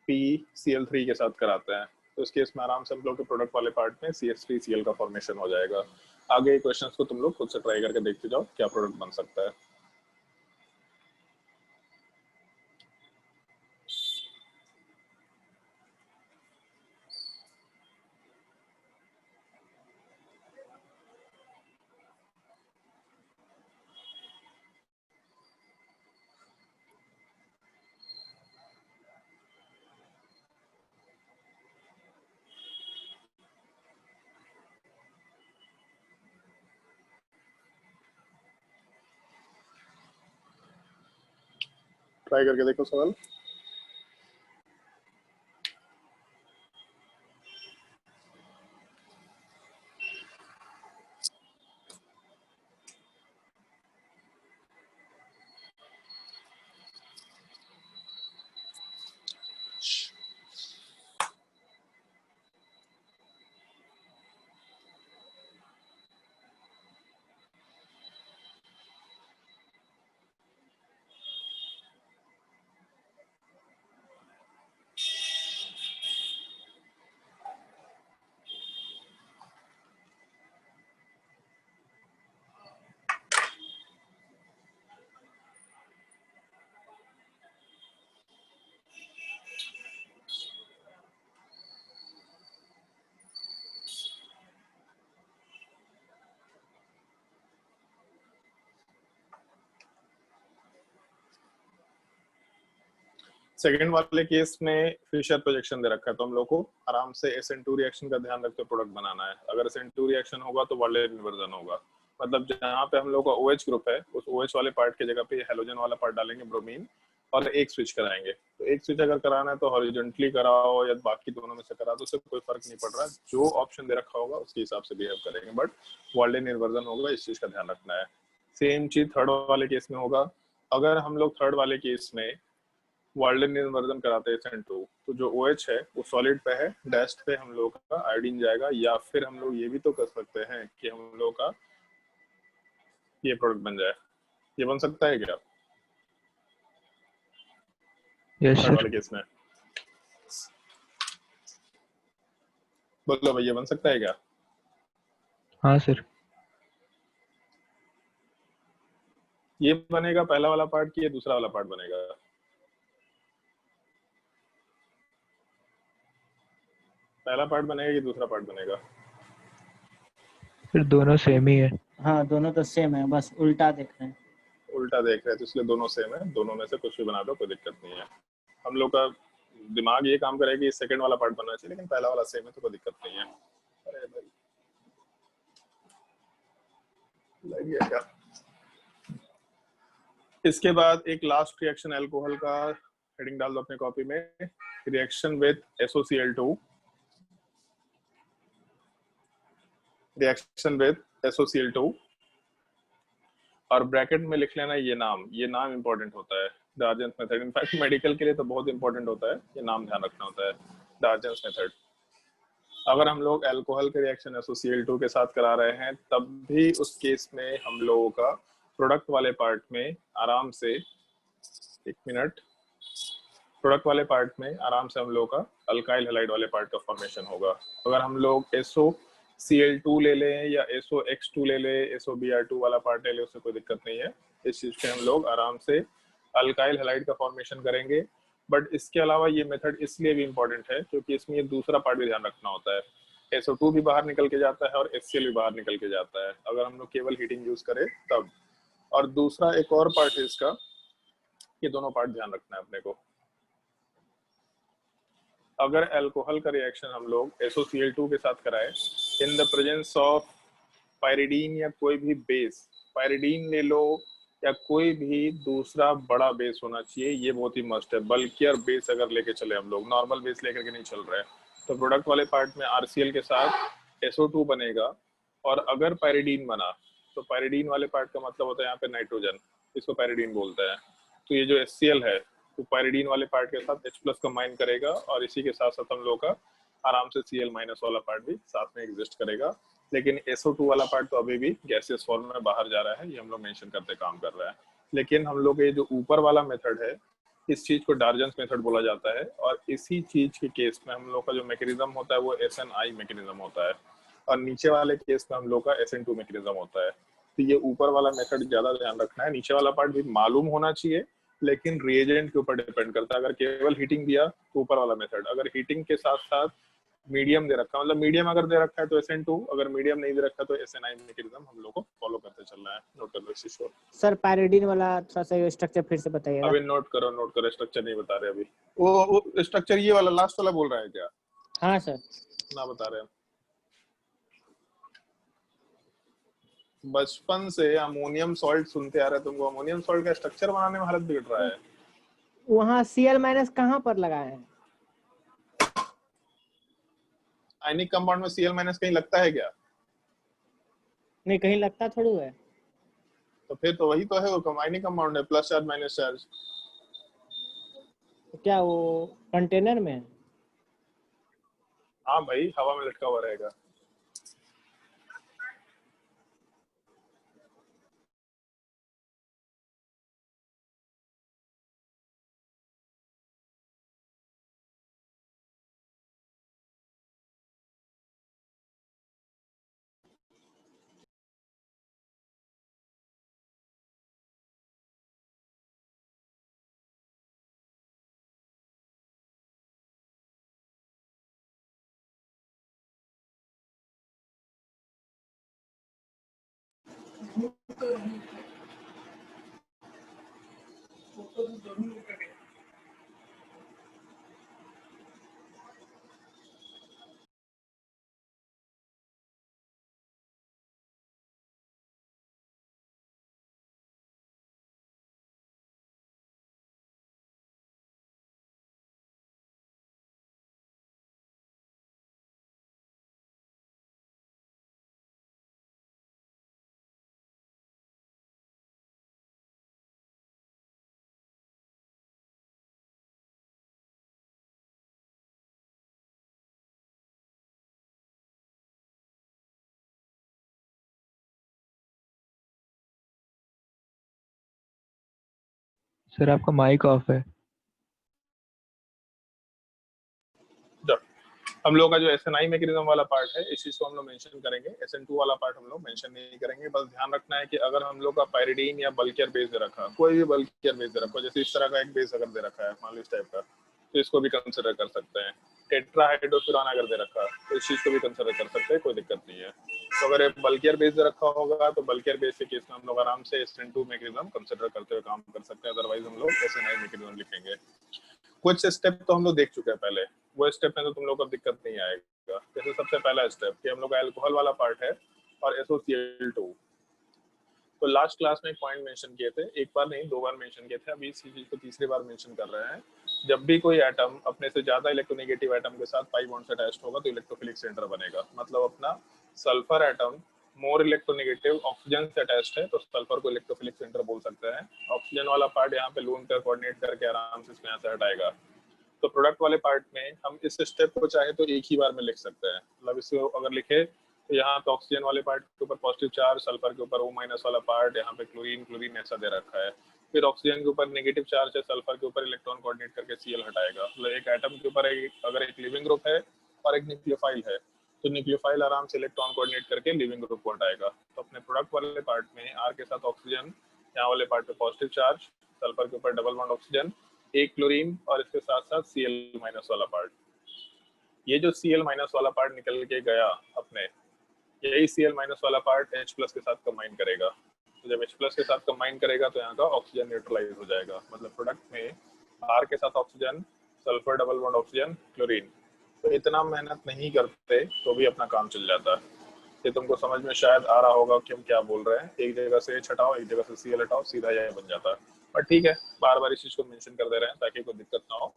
Speaker 1: PCl3 के साथ कराते हैं तो इस केस में आराम से हम लोग के प्रोडक्ट वाले पार्ट में CH3Cl का फॉर्मेशन हो जाएगा। आगे क्वेश्चंस को तुम लोग खुद से ट्राई करके देखते जाओ क्या प्रोडक्ट बन सकता है। ट्राई करके देखो सवाल। सेकंड वाले केस में फिशर प्रोजेक्शन दे रखा है, तो हम लोग को आराम से SN2 रिएक्शन का ध्यान रखते प्रोडक्ट बनाना है। अगर SN2 रिएक्शन होगा तो वर्ल्ड इन्वर्जन होगा, मतलब जहाँ पे हम लोग का OH ग्रुप है उस OH वाले पार्ट की जगह पे हेलोजन वाला पार्ट डालेंगे ब्रोमीन, और एक स्विच कराएंगे। तो एक स्विच अगर कराना है तो हॉरिजॉन्टली कराओ या बाकी दोनों में से कराओ, तो उससे कोई फर्क नहीं पड़ रहा, जो ऑप्शन दे रखा होगा उसके हिसाब से बिहेव करेंगे, बट वर्ल्ड इन्वर्जन होगा, इस चीज का ध्यान रखना है। सेम चीज थर्ड वाले केस में होगा। अगर हम लोग थर्ड वाले केस में वर्ल्ड इन्वर्जन कराते हैं SN2, तो जो OH है वो सॉलिड पे है, डैस्ट पे हम लोग का आयोडीन जाएगा, या फिर हम लोग ये भी तो कर सकते हैं कि हम लोग का ये प्रोडक्ट बन जाए। ये बन सकता है क्या
Speaker 2: यस
Speaker 1: थर्ड
Speaker 2: सर।
Speaker 1: वाले केस में? बोलो भैया, बन सकता है क्या?
Speaker 2: हाँ सर।
Speaker 1: ये बनेगा पहला वाला पार्ट कि ये दूसरा वाला पार्ट बनेगा? पहला पार्ट बनेगा कि दूसरा पार्ट बनेगा?
Speaker 2: फिर दोनों सेम ही है।
Speaker 3: हाँ दोनों तो सेम है, बस उल्टा देख रहे हैं।
Speaker 1: उल्टा देख रहे हैं तो इसलिए दोनों सेम है, दोनों में से कुछ भी बना दो, कोई दिक्कत नहीं है। हम लोग का दिमाग ये काम करेगा कि सेकंड वाला पार्ट बनना चाहिए, लेकिन पहला वाला सेम है तो कोई दिक्कत नहीं है। अरे भाई लग गया क्या? इसके बाद एक लास्ट रिएक्शन अल्कोहल का, हेडिंग डाल दो अपने कॉपी में, reaction with SOCl2, reaction with SOCl2, और ब्रैकेट में लिख लेना ये नाम इंपॉर्टेंट होता है, डार्जन्स मेथड। इनफैक्ट मेडिकल के लिए तो बहुत इंपॉर्टेंट होता है, ये नाम ध्यान रखना होता है, डार्जन्स मेथड। अगर हम लोग अल्कोहल के रिएक्शन SOCl2 के साथ करा रहे हैं तब भी उस केस में हम लोगों का प्रोडक्ट वाले पार्ट में आराम से, एक मिनट, प्रोडक्ट वाले पार्ट में आराम से हम लोग का अल्काइल हैलाइड वाले पार्ट का फॉर्मेशन होगा। अगर हम लोग SOCl2 ले लें या SOX2 ले लें, SOBr2 वाला पार्ट ले लें, उससे कोई दिक्कत नहीं है। इस चीज से हम लोग आराम से अल्काइल हैलाइड का फॉर्मेशन करेंगे। बट इसके अलावा ये मेथड इसलिए भी इम्पोर्टेंट है क्योंकि इसमें ये दूसरा पार्ट भी ध्यान रखना होता है। SO2 भी बाहर निकल के जाता है और HCl भी बाहर निकल के जाता है अगर हम लोग केवल हीटिंग यूज करें तब। और दूसरा एक और पार्ट है इसका, ये दोनों पार्ट ध्यान रखना है अपने को। अगर अल्कोहल का रिएक्शन हम लोग SOCl2 के साथ कराए in the presence of pyridine या कोई भी बेस, पायरिडीन ले लो या कोई भी दूसरा बड़ा बेस होना चाहिए, ये बहुत ही मस्ट है। बल्कियर बेस अगर लेके चले, हम लोग नॉर्मल बेस लेकर के नहीं चल रहे हैं, तो प्रोडक्ट वाले पार्ट में RCl के साथ SO2 बनेगा। और अगर पायरिडीन बना तो पायरिडीन वाले पार्ट का मतलब होता है यहाँ पे नाइट्रोजन, इसको पायरिडीन बोलते हैं। तो ये जो HCl है तो पायरिडीन वाले पार्ट के साथ H+ कंबाइन करेगा, और इसी के साथ साथ हम लोग का आराम से Cl- वाला पार्ट भी साथ में एग्जिस्ट करेगा। लेकिन SO2 वाला पार्ट तो अभी भी गैसियस फॉर्म में बाहर जा रहा है, ये हम लोग मेंशन करते काम कर रहा है। लेकिन हम लोग ये जो ऊपर वाला मेथड है, इस चीज को डार्जन्स मेथड बोला जाता है, और इसी चीज के केस में हम लोग का जो मैकेनिज्म होता है वो SNI मैकेनिज्म होता है, और नीचे वाले केस में हम लोग का SN2 मैकेनिज्म होता है। तो ये ऊपर वाला मेथड ज्यादा ध्यान रखना है, नीचे वाला पार्ट भी मालूम होना चाहिए, लेकिन रिएजेंट के ऊपर डिपेंड करता है। अगर केवल हीटिंग दिया तो ऊपर वाला मेथड, अगर हीटिंग के साथ साथ मीडियम दे रखा है, मतलब मीडियम अगर दे रखा है तो SN2, अगर मीडियम नहीं दे रखा है तो SNI मैकेनिज्म हम लोग को फॉलो करते चलना है। नोट कर लो इस चीज को।
Speaker 3: सर पायरिडीन वाला थोड़ा सा स्ट्रक्चर फिर से बताइएगा।
Speaker 1: अभी नोट करो, स्ट्रक्चर नहीं बता रहे अभी। वो स्ट्रक्चर ये वाला लास्ट वाला बोल रहा है क्या?
Speaker 3: हाँ सर।
Speaker 1: ना बता रहे हैं। बचपन से अमोनियम सॉल्ट सुनते आ रहे, तुमको अमोनियम सॉल्ट का स्ट्रक्चर बनाने में हालत बिगड़ रहा है।
Speaker 3: वहाँ Cl- कहाँ पर लगाए हैं?
Speaker 1: आयनिक कंपाउंड में Cl- कहीं लगता है क्या?
Speaker 3: नहीं कहीं लगता थोड़ी है।
Speaker 1: तो फिर तो वही तो है, वो आयनिक कंपाउंड है, प्लस चार्ज माइनस चार्ज।
Speaker 3: तो क्या वो कंटेनर में है?
Speaker 1: हाँ भाई, हवा में लटका हुआ रहेगा।
Speaker 2: सर आपका माइक ऑफ है।
Speaker 1: जब हम लोग का जो SNI मैकेनिज्म वाला पार्ट है इस चीज को हम लोग मेंशन करेंगे, SN2 वाला पार्ट हम लोग मेंशन नहीं करेंगे। बस ध्यान रखना है कि अगर हम लोग का पायरिडीन या बल्कियर बेस दे रखा, कोई भी बल्कियर बेस दे रखा, जैसे इस तरह का एक बेस अगर दे रखा है मान लो इस टाइप का, तो इसको भी कंसिडर कर सकते हैं। टेट्राहाइड्रोफ्यूरान अगर दे रखा तो इस चीज को भी कंसिडर कर सकते हैं, कोई दिक्कत नहीं है। तो अगर बल्कियर बेस दे रखा होगा तो बल्कियर बेस के केस में हम लोग आराम से SN2 मैकेनिज्म कंसिडर करते हुए काम कर सकते हैं, अदरवाइज हम लोग SNI मैकेनिज्म लिखेंगे। कुछ स्टेप तो हम लोग देख चुके हैं पहले, वो स्टेप में तो तुम लोग को दिक्कत नहीं आएगा। जैसे सबसे पहला स्टेप कि हम लोग का अल्कोहल वाला पार्ट है और SOCl2। तो लास्ट क्लास में एक पॉइंट मेंशन किए थे, एक बार नहीं 2 बार मेंशन किए थे, अभी इस चीज को तीसरी बार मेंशन कर रहे हैं। जब भी कोई एटम अपने से ज्यादा इलेक्ट्रोनेगेटिव एटम के साथ पाई बॉन्ड से अटैच्ड होगा तो इलेक्ट्रोफिलिक सेंटर बनेगा। मतलब अपना sulphur atom more electronegative oxygen से अटैच्ड है तो सल्फर को इलेक्ट्रोफिलिक सेंटर बोल सकते हैं। ऑक्सीजन वाला पार्ट यहाँ पे लोन पेयर कोऑर्डिनेट करके आराम से इसमें यहाँ से हटाएगा। तो प्रोडक्ट वाले पार्ट में हम इस स्टेप को चाहे तो एक ही बार में लिख सकते हैं। मतलब इसको अगर लिखे तो यहाँ पे ऑक्सीजन वाले पार्ट के ऊपर पॉजिटिव चार्ज, सल्फर के ऊपर O- वाला पार्ट, यहाँ पे क्लोरीन ऐसा दे रखा है। फिर ऑक्सीजन के ऊपर नेगेटिव चार्ज है, सल्फर के ऊपर इलेक्ट्रॉन कोऑर्डिनेट करके Cl हटाएगा। मतलब एक एटम के ऊपर अगर एक लिविंग ग्रुप है और एक न्यूक्लियोफाइल है तो न्यूक्लियोफाइल आराम से इलेक्ट्रॉन कोऑर्डिनेट करके लिविंग ग्रुप को हटाएगा। तो अपने प्रोडक्ट वाले पार्ट में R के साथ ऑक्सीजन, यहाँ वाले पार्ट पे पॉजिटिव चार्ज, सल्फर के ऊपर डबल बॉन्ड ऑक्सीजन, एक क्लोरीन और इसके साथ साथ Cl- वाला पार्ट। ये जो Cl- वाला पार्ट निकल के गया अपने, यही Cl- वाला पार्ट H+ के साथ कंबाइन करेगा। तो जब H+ के साथ कंबाइन करेगा तो यहाँ का ऑक्सीजन न्यूट्रलाइज हो जाएगा। मतलब प्रोडक्ट में R के साथ oxygen, sulphur double bond oxygen, chlorine. तो इतना मेहनत नहीं करते तो भी अपना काम चल जाता है। ये तुमको समझ में शायद आ रहा होगा कि हम क्या बोल रहे हैं। एक जगह से H हटाओ, एक जगह से Cl हटाओ, सीधा यह बन जाता है। पर ठीक है, बार बार इस चीज को मेंशन कर दे रहे हैं ताकि कोई दिक्कत ना हो।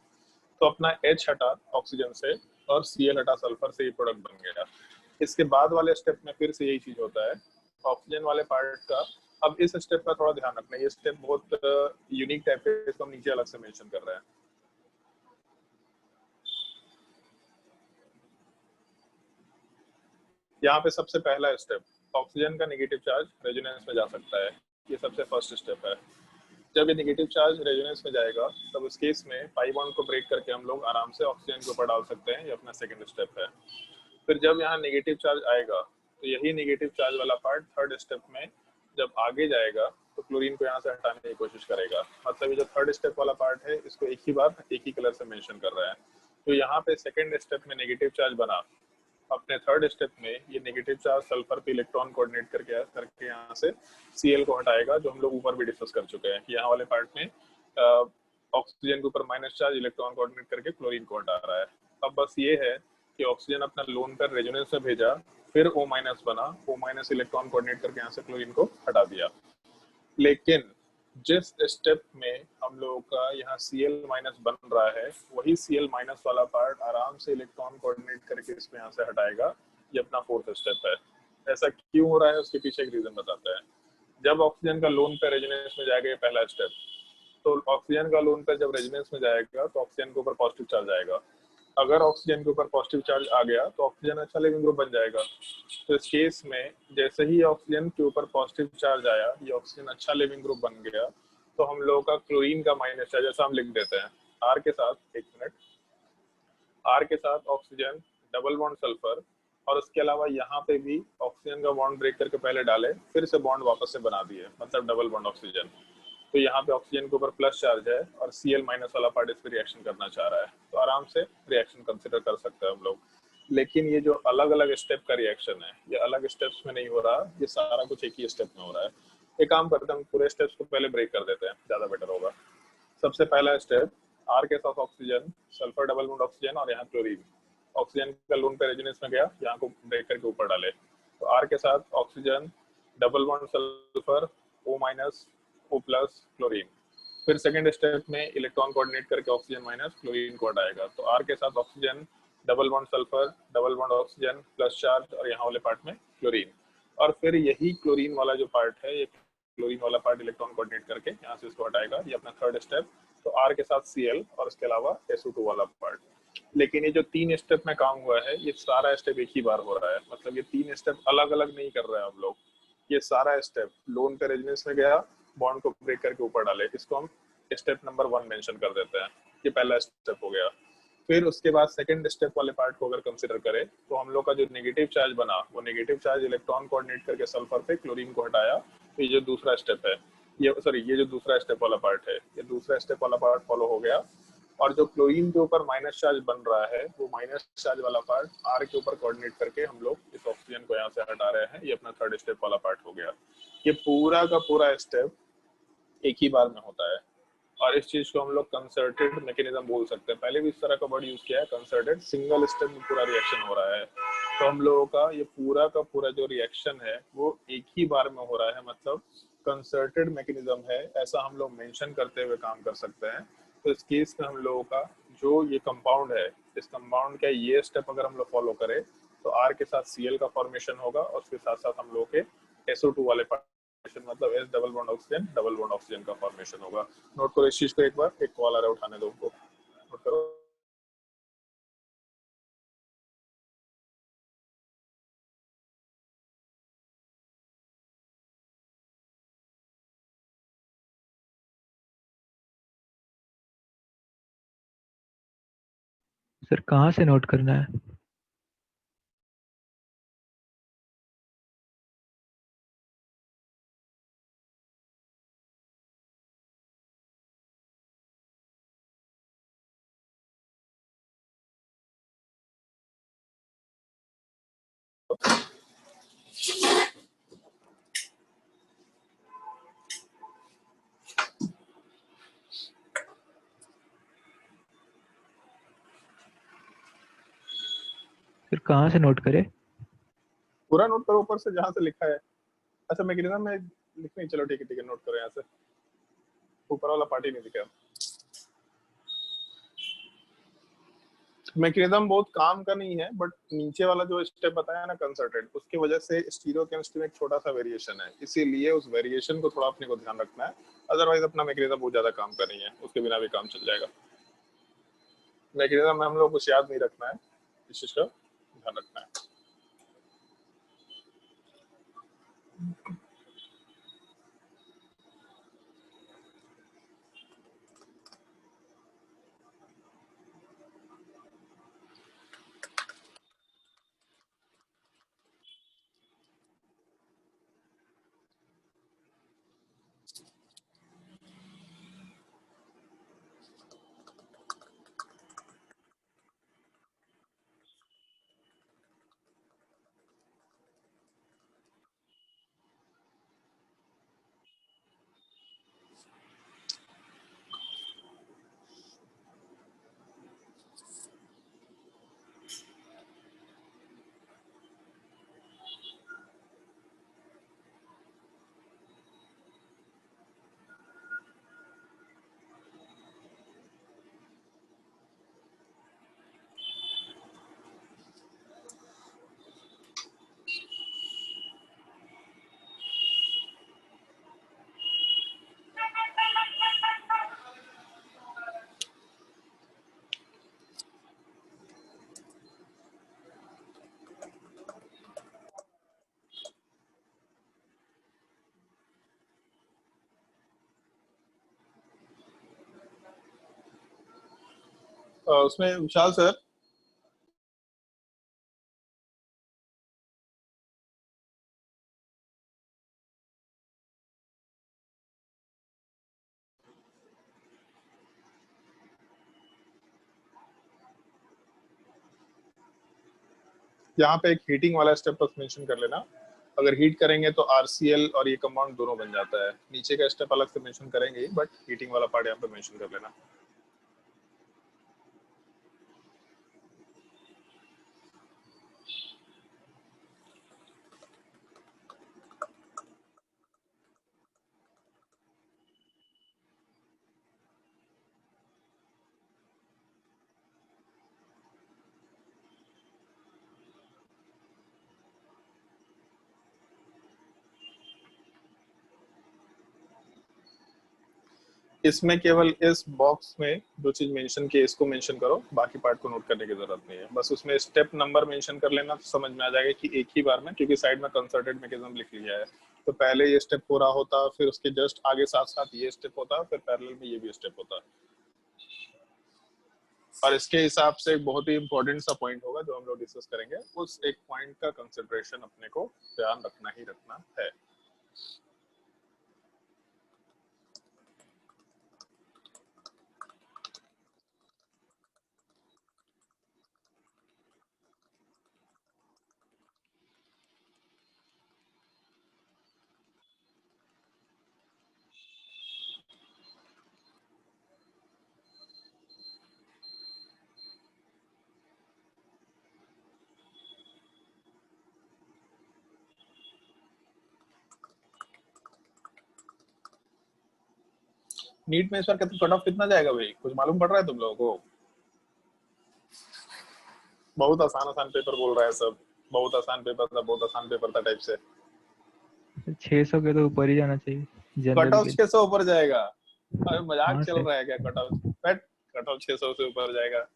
Speaker 1: तो अपना H हटा ऑक्सीजन से और Cl हटा सल्फर से ये प्रोडक्ट बन गया। इसके बाद वाले स्टेप में फिर से यही चीज होता है ऑक्सीजन वाले पार्ट का। अब इस स्टेप का थोड़ा ध्यान रखना, ये स्टेप बहुत यूनिक टाइप के, इसको हम नीचे अलग से मेंशन कर रहे हैं। यहाँ पे सबसे पहला स्टेप ऑक्सीजन का नेगेटिव चार्ज रेजोनेंस में जा सकता है, ये सबसे फर्स्ट स्टेप है। जब ये नेगेटिव चार्ज रेजोनेंस में जाएगा तब उस केस में पाई बॉन्ड को ब्रेक करके हम लोग आराम से ऑक्सीजन के ऊपर डाल सकते हैं, ये अपना सेकंड स्टेप है। फिर जब यहाँ नेगेटिव चार्ज आएगा तो यही नेगेटिव चार्ज वाला पार्ट थर्ड स्टेप में जब आगे जाएगा तो क्लोरीन को यहाँ से हटाने की कोशिश करेगा। मतलब ये जो थर्ड स्टेप वाला पार्ट है इसको एक ही बार एक ही कलर से मेंशन कर रहा है। तो यहाँ पे सेकंड स्टेप में नेगेटिव चार्ज बना, अपने थर्ड स्टेप में ये नेगेटिव चार्ज सल्फर पे इलेक्ट्रॉन कोऑर्डिनेट करके यहाँ से Cl को हटाएगा, जो हम लोग ऊपर भी डिस्कस कर चुके हैं कि यहाँ वाले पार्ट में ऑक्सीजन के ऊपर माइनस चार्ज इलेक्ट्रॉन कोऑर्डिनेट करके क्लोरीन को हटा रहा है। अब बस ये है कि ऑक्सीजन अपना लोन पर रेजोनेंस में भेजा, फिर O- बना, O- इलेक्ट्रॉन कोऑर्डिनेट करके यहाँ से क्लोरीन को हटा दिया। लेकिन जिस स्टेप में हम लोगों का यहाँ Cl- बन रहा है वही Cl- वाला पार्ट आराम से इलेक्ट्रॉन कोऑर्डिनेट करके इसको यहाँ से हटाएगा। ये अपना फोर्थ स्टेप है। ऐसा क्यों हो रहा है उसके पीछे एक रीजन बताते हैं। जब ऑक्सीजन का लोन पे रेजोनेंस में जाएगा, ये पहला स्टेप, तो ऑक्सीजन का लोन पे जब रेजोनेंस में जाएगा तो ऑक्सीजन के ऊपर पॉजिटिव चार्ज आएगा। अगर ऑक्सीजन के ऊपर पॉजिटिव चार्ज आ गया तो ऑक्सीजन अच्छा लिविंग ग्रुप बन जाएगा। तो इस केस में जैसे ही ऑक्सीजन के ऊपर पॉजिटिव चार्ज आया, ये ऑक्सीजन अच्छा लिविंग ग्रुप बन गया, तो हम लोगों का क्लोरीन का माइनस चार्ज जैसा हम लिख देते हैं आर के साथ, एक मिनट, आर के साथ ऑक्सीजन डबल बॉन्ड सल्फर, और उसके अलावा यहाँ पे भी ऑक्सीजन का बॉन्ड ब्रेक करके पहले डाले, फिर से बॉन्ड वापस से बना दिए, मतलब डबल बॉन्ड ऑक्सीजन। तो यहाँ पे ऑक्सीजन के ऊपर प्लस चार्ज है और Cl- वाला पार्ट इस पर रिएक्शन करना चाह रहा है, तो आराम से रिएक्शन कंसिडर कर सकते हैं हम लोग। लेकिन ये जो अलग अलग स्टेप का रिएक्शन है ये अलग स्टेप्स में नहीं हो रहा, ये सारा कुछ एक ही स्टेप में हो रहा है। एक काम करते हैं, हम पूरे स्टेप्स को पहले ब्रेक कर देते हैं, ज्यादा बेटर होगा। सबसे पहला स्टेप, आर के साथ oxygen, sulphur double bond oxygen और यहाँ क्लोरीन। ऑक्सीजन का लोन पे रेजोनेंस में गया, यहाँ को ब्रेक करके ऊपर डाले, तो आर के साथ oxygen double bond sulphur, O- O+ chlorine. फिर सेकंड स्टेप में इलेक्ट्रॉन कोऑर्डिनेट करके ऑक्सीजन माइनस क्लोरीन को हटाएगा, तो आर के साथ oxygen double bond sulphur, double bond oxygen plus charge और यहाँ वाले पार्ट में क्लोरीन। और फिर यही क्लोरीन वाला जो पार्ट है, ये क्लोरीन वाला पार्ट इलेक्ट्रॉन कोऑर्डिनेट करके यहाँ से इसको हटाएगा, ये अपना थर्ड स्टेप। तो आर के साथ Cl और उसके अलावा SO2 वाला पार्ट। लेकिन ये जो 3 स्टेप में काम हुआ है ये सारा स्टेप एक ही बार हो रहा है। मतलब ये 3 स्टेप अलग अलग नहीं कर रहे हैं हम लोग, ये सारा स्टेप लोन पे रेजोनेंस में गया, बॉन्ड को ब्रेक करके ऊपर डाले, इसको हम स्टेप नंबर 1 मेंशन कर देते हैं। ये पहला स्टेप हो गया। फिर उसके बाद सेकंड स्टेप वाले पार्ट को अगर कंसीडर करें तो हम लोग का जो नेगेटिव चार्ज बना वो नेगेटिव चार्ज इलेक्ट्रॉन कोऑर्डिनेट करके सल्फर पे क्लोरीन को हटाया। तो ये जो दूसरा स्टेप है, ये जो दूसरा स्टेप वाला पार्ट है, ये दूसरा स्टेप वाला पार्ट फॉलो हो गया। और जो क्लोरीन के ऊपर माइनस चार्ज बन रहा है वो माइनस चार्ज वाला पार्ट आर के ऊपर कोऑर्डिनेट करके हम लोग इस ऑक्सीजन को यहाँ से हटा रहे हैं। ये अपना थर्ड स्टेप वाला पार्ट हो गया। ये पूरा का पूरा स्टेप एक ही बार में होता है और इस चीज को हम लोग कंसर्टेड मैकेनिज्म बोल सकते हैं। पहले भी इस तरह का वर्ड यूज किया है, कंसर्टेड। सिंगल स्टेप में पूरा रिएक्शन हो रहा है। तो हम लोगों का ये पूरा का पूरा जो रिएक्शन है वो एक ही बार में हो रहा है, मतलब कंसर्टेड मैकेनिज्म है, ऐसा हम लोग मेंशन करते हुए काम कर सकते हैं। तो इस केस में हम लोगों का जो ये कंपाउंड है, इस कंपाउंड का ये स्टेप अगर हम लोग फॉलो करें तो आर के साथ Cl का फॉर्मेशन होगा और उसके साथ साथ हम लोग के SO2 वाले मतलब S डबल बॉन्ड ऑक्सीजन का फॉर्मेशन होगा। नोट करो इस चीज को एक बार। एक कॉल आ रहा है, उठाने दो उनको। नोट करो।
Speaker 2: सर कहाँ से नोट करना है? सर कहाँ से नोट करें?
Speaker 1: पूरा नोट करो ऊपर से जहां से लिखा है। अच्छा मैकेनिज्म में लिख नहीं, चलो ठीक है नोट करो यहाँ से। ऊपर वाला पार्ट ही नहीं दिखा। मैकेनिज्म बहुत काम का नहीं है, बट नीचे वाला जो स्टेप बताया ना कंसर्टेड, उसकी वजह से स्टीरियोकेमिस्ट्री में एक छोटा सा वेरिएशन है, इसीलिए उस वेरिएशन को थोड़ा अपने को ध्यान रखना है। अदरवाइज अपना मैकेनिज्म बहुत ज्यादा काम का नहीं है, उसके बिना भी काम चल जाएगा। मैकेनिज्म में हम लोग कुछ याद नहीं रखना है, इस चीज का ध्यान रखना है। उसमें विशाल सर, यहाँ पे एक हीटिंग वाला स्टेप बस मेंशन कर लेना। अगर हीट करेंगे तो RCl और ये कंपाउंड दोनों बन जाता है। नीचे का स्टेप अलग से मेंशन करेंगे, बट हीटिंग वाला पार्ट यहाँ पे मेंशन कर लेना। इसमें केवल इस बॉक्स में जो चीज मेंशन की इसको मेंशन करो, बाकी पार्ट को नोट करने की जरूरत नहीं है। बस उसमें स्टेप नंबर मेंशन कर लेना तो समझ में आ जाएगा कि एक ही बार में, क्योंकि साइड में कंसर्टेड मैकेनिज्म लिख लिया है, तो पहले ये स्टेप पूरा होता, फिर उसके जस्ट आगे साथ साथ ये स्टेप होता, फिर पैरेलल में ये भी स्टेप होता। और इसके हिसाब से एक बहुत ही इंपॉर्टेंट सा पॉइंट होगा जो हम लोग डिस्कस करेंगे, उस एक पॉइंट का कंसिडरेशन अपने को ध्यान रखना ही रखना है। नीट में इस बार कट ऑफ कितना जाएगा भाई, कुछ मालूम पड़ रहा है तुम लोगों को? बहुत आसान आसान पेपर बोल रहा है सब, बहुत आसान पेपर था, बहुत आसान पेपर था टाइप से।
Speaker 2: 600 के तो ऊपर ही जाना चाहिए
Speaker 1: कट
Speaker 2: जनरल
Speaker 1: ऑफ
Speaker 2: के।
Speaker 1: 600 ऊपर जाएगा? अरे मजाक
Speaker 2: हाँ
Speaker 1: चल
Speaker 2: से
Speaker 1: रहा है क्या? कट ऑफ कट ऑफ 600 से ऊपर जाएगा?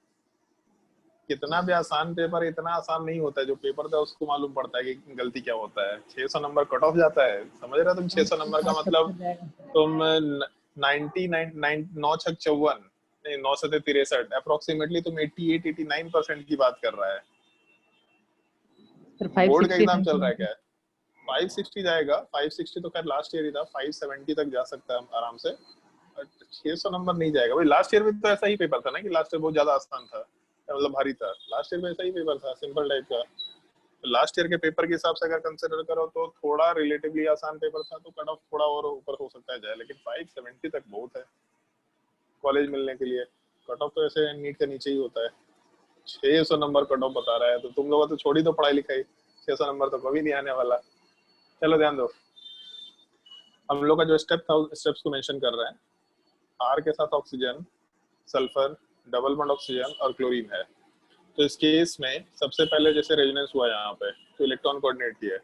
Speaker 1: कितना भी आसान पेपर इतना आसान नहीं होता है, जो पेपर था उसको मालूम पड़ता है कि गलती क्या होता है। 600 नंबर कट ऑफ जाता है, समझ रहे हो तुम? 600 नंबर का मतलब तुम 9 छक 54 नहीं, 9 से 63 अप्रोक्सीमेटली तुम 88-89% की बात कर रहा है। बोर्ड का एग्जाम चल रहा है क्या? 560 जाएगा? 560 तो खैर लास्ट ईयर ही था, 570 तक जा सकता है आराम से, 600 नंबर नहीं जाएगा भाई। लास्ट ईयर में तो ऐसा ही पेपर था ना कि लास्ट ईयर बहुत ज्यादा आसान था, मतलब भारी था। लास्ट ईयर में ऐसा ही पेपर था, सिंपल टाइप का। लास्ट ईयर के पेपर के हिसाब से अगर कंसिडर करो तो थोड़ा रिलेटिवली आसान पेपर था, तो कट ऑफ थोड़ा और ऊपर हो सकता है जाए, लेकिन 570 तक बहुत है कॉलेज मिलने के लिए। कट ऑफ तो ऐसे नीट के नीचे ही होता है। 600 नंबर कट ऑफ बता रहा है, तो तुम लोगों तो छोड़ी दो पढ़ाई लिखाई, 600 नंबर तो कभी नहीं आने वाला। चलो ध्यान दो, हम लोग का जो स्टेप था उस स्टेप्स को मेंशन कर रहे हैं। आर के साथ oxygen, sulphur, double bond oxygen और क्लोरीन है। तो इस केस में सबसे पहले जैसे रेजोनेंस हुआ यहाँ पे, तो इलेक्ट्रॉन कोऑर्डिनेट किया है।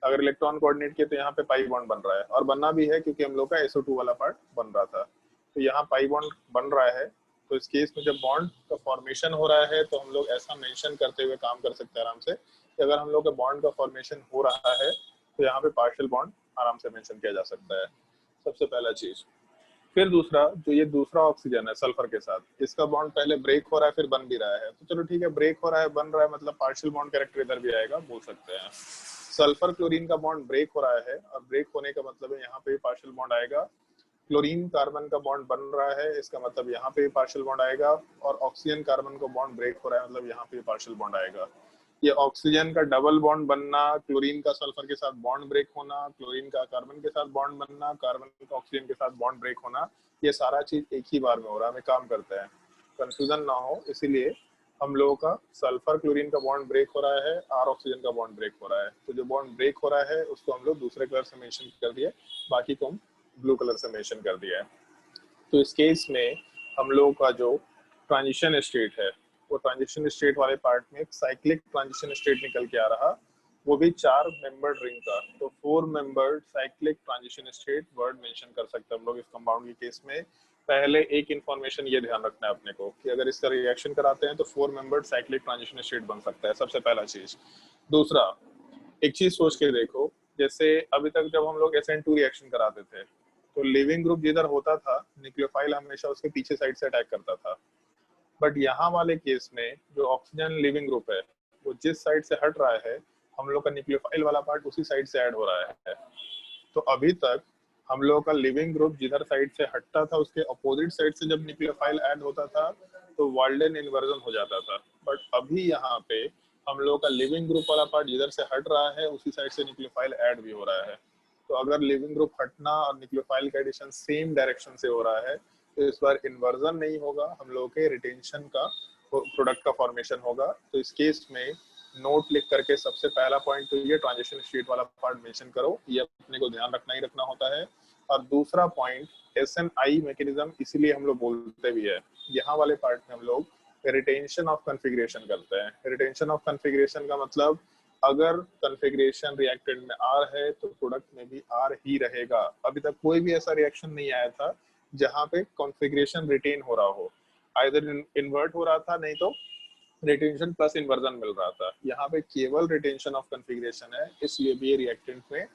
Speaker 1: अगर इलेक्ट्रॉन कोऑर्डिनेट किए तो यहाँ पे पाई बॉन्ड बन रहा है, और बनना भी है क्योंकि हम लोग का SO2 वाला पार्ट बन रहा था। तो यहाँ पाई बॉन्ड बन रहा है। तो इस केस में जब बॉन्ड का फॉर्मेशन हो रहा है तो हम लोग ऐसा मेंशन करते हुए काम कर सकते हैं आराम से कि अगर हम लोग का बॉन्ड का फॉर्मेशन हो रहा है तो यहाँ पे पार्शियल बॉन्ड आराम से मेंशन किया जा सकता है, सबसे पहला चीज। फिर दूसरा, जो ये दूसरा ऑक्सीजन है सल्फर के साथ, इसका बॉन्ड पहले ब्रेक हो रहा है फिर बन भी रहा है, तो चलो ठीक है, ब्रेक हो रहा है बन रहा है मतलब पार्शियल बॉन्ड कैरेक्टर इधर भी आएगा, बोल सकते हैं। सल्फर क्लोरीन का बॉन्ड ब्रेक हो रहा है, और ब्रेक होने का मतलब है यहाँ पे भी पार्शियल बॉन्ड आएगा। क्लोरीन कार्बन का बॉन्ड बन रहा है, इसका मतलब यहाँ पे भी पार्शियल बॉन्ड आएगा। और ऑक्सीजन कार्बन का बॉन्ड ब्रेक हो रहा है, मतलब यहाँ पे भी पार्शियल बॉन्ड आएगा। ये ऑक्सीजन का डबल बॉन्ड बनना, क्लोरीन का सल्फर के साथ बॉन्ड ब्रेक होना, क्लोरीन का कार्बन के साथ बॉन्ड बनना, कार्बन का ऑक्सीजन के साथ बॉन्ड ब्रेक होना, ये सारा चीज एक ही बार में हो रहा है, हमें काम करते हैं, कंफ्यूजन ना हो इसीलिए हम लोगों का सल्फर क्लोरीन का बॉन्ड ब्रेक हो रहा है, आर ऑक्सीजन का बॉन्ड ब्रेक हो रहा है। तो जो बॉन्ड ब्रेक हो रहा है उसको हम लोग दूसरे कलर से मेंशन कर दिए, बाकी को हम ब्लू कलर से मेंशन कर दिया है। तो इस केस में हम लोगों का जो ट्रांजिशन स्टेट है, वो ट्रांजिशन स्टेट वाले पार्ट में एक साइक्लिक ट्रांजिशन स्टेट निकल के आ रहा, वो भी 4 मेंबर्ड रिंग का। तो 4 membered cyclic transition state word mention कर सकते हैं हम लोग इस कंपाउंड के केस में। पहले एक इन्फॉर्मेशन ये ध्यान रखना है अपने को कि अगर इसका रिएक्शन कराते हैं तो 4 मेंबर्ड साइक्लिक ट्रांजिशन स्टेट बन सकता है, सबसे पहला चीज। दूसरा, एक चीज सोच के देखो, जैसे अभी तक जब हम लोग SN2 रिएक्शन कराते थे तो लिविंग ग्रुप जिधर होता था, न्यूक्लियोफाइल हमेशा उसके पीछे साइड से अटैक करता था। बट यहाँ वाले केस में जो ऑक्सीजन लिविंग ग्रुप है, वो जिस साइड से हट रहा है, हम लोग का न्यूक्लियोफाइल वाला पार्ट उसी साइड से ऐड हो रहा है। तो अभी तक हम लोग का लिविंग ग्रुप जिधर साइड से हटता था उसके अपोजिट साइड से जब न्यूक्लियोफाइल ऐड होता था तो वाल्डेन इन्वर्जन हो जाता था। बट अभी यहाँ पे हम लोग का लिविंग ग्रुप वाला पार्ट जिधर से हट रहा है उसी साइड से न्यूक्लियोफाइल ऐड भी हो रहा है। तो अगर लिविंग ग्रुप हटना और न्यूक्लियोफाइल का एडिशन सेम डायरेक्शन से हो रहा है तो इस बार इन्वर्जन नहीं होगा, हम लोग के रिटेंशन का प्रोडक्ट का फॉर्मेशन होगा। तो इस केस में नोट लिख करके सबसे पहला पॉइंट तो ये ट्रांजिशन स्टेट वाला पार्ट मेंशन करो, ये अपने को ध्यान रखना ही रखना होता है। और दूसरा पॉइंट, SNI मैकेनिज्म इसीलिए हम लोग बोलते भी है, यहाँ वाले पार्ट में हम लोग रिटेंशन ऑफ कॉन्फ़िगरेशन करते हैं। रिटेंशन ऑफ कॉन्फ़िगरेशन का मतलब अगर कॉन्फ़िगरेशन रिएक्टेंट में आर है तो प्रोडक्ट में भी आर ही रहेगा। अभी तक कोई भी ऐसा रिएक्शन नहीं आया था जहाँ पे कॉन्फ़िगरेशन रिटेन हो रहा हो, आइदर इन्वर्ट हो रहा था, नहीं तो रिटेंशन प्लस इन्वर्जन मिल रहा था। यहाँ पे केवल रिटेंशन ऑफ कॉन्फ़िगरेशन है, इसलिए भी ये रिएक्टेंट में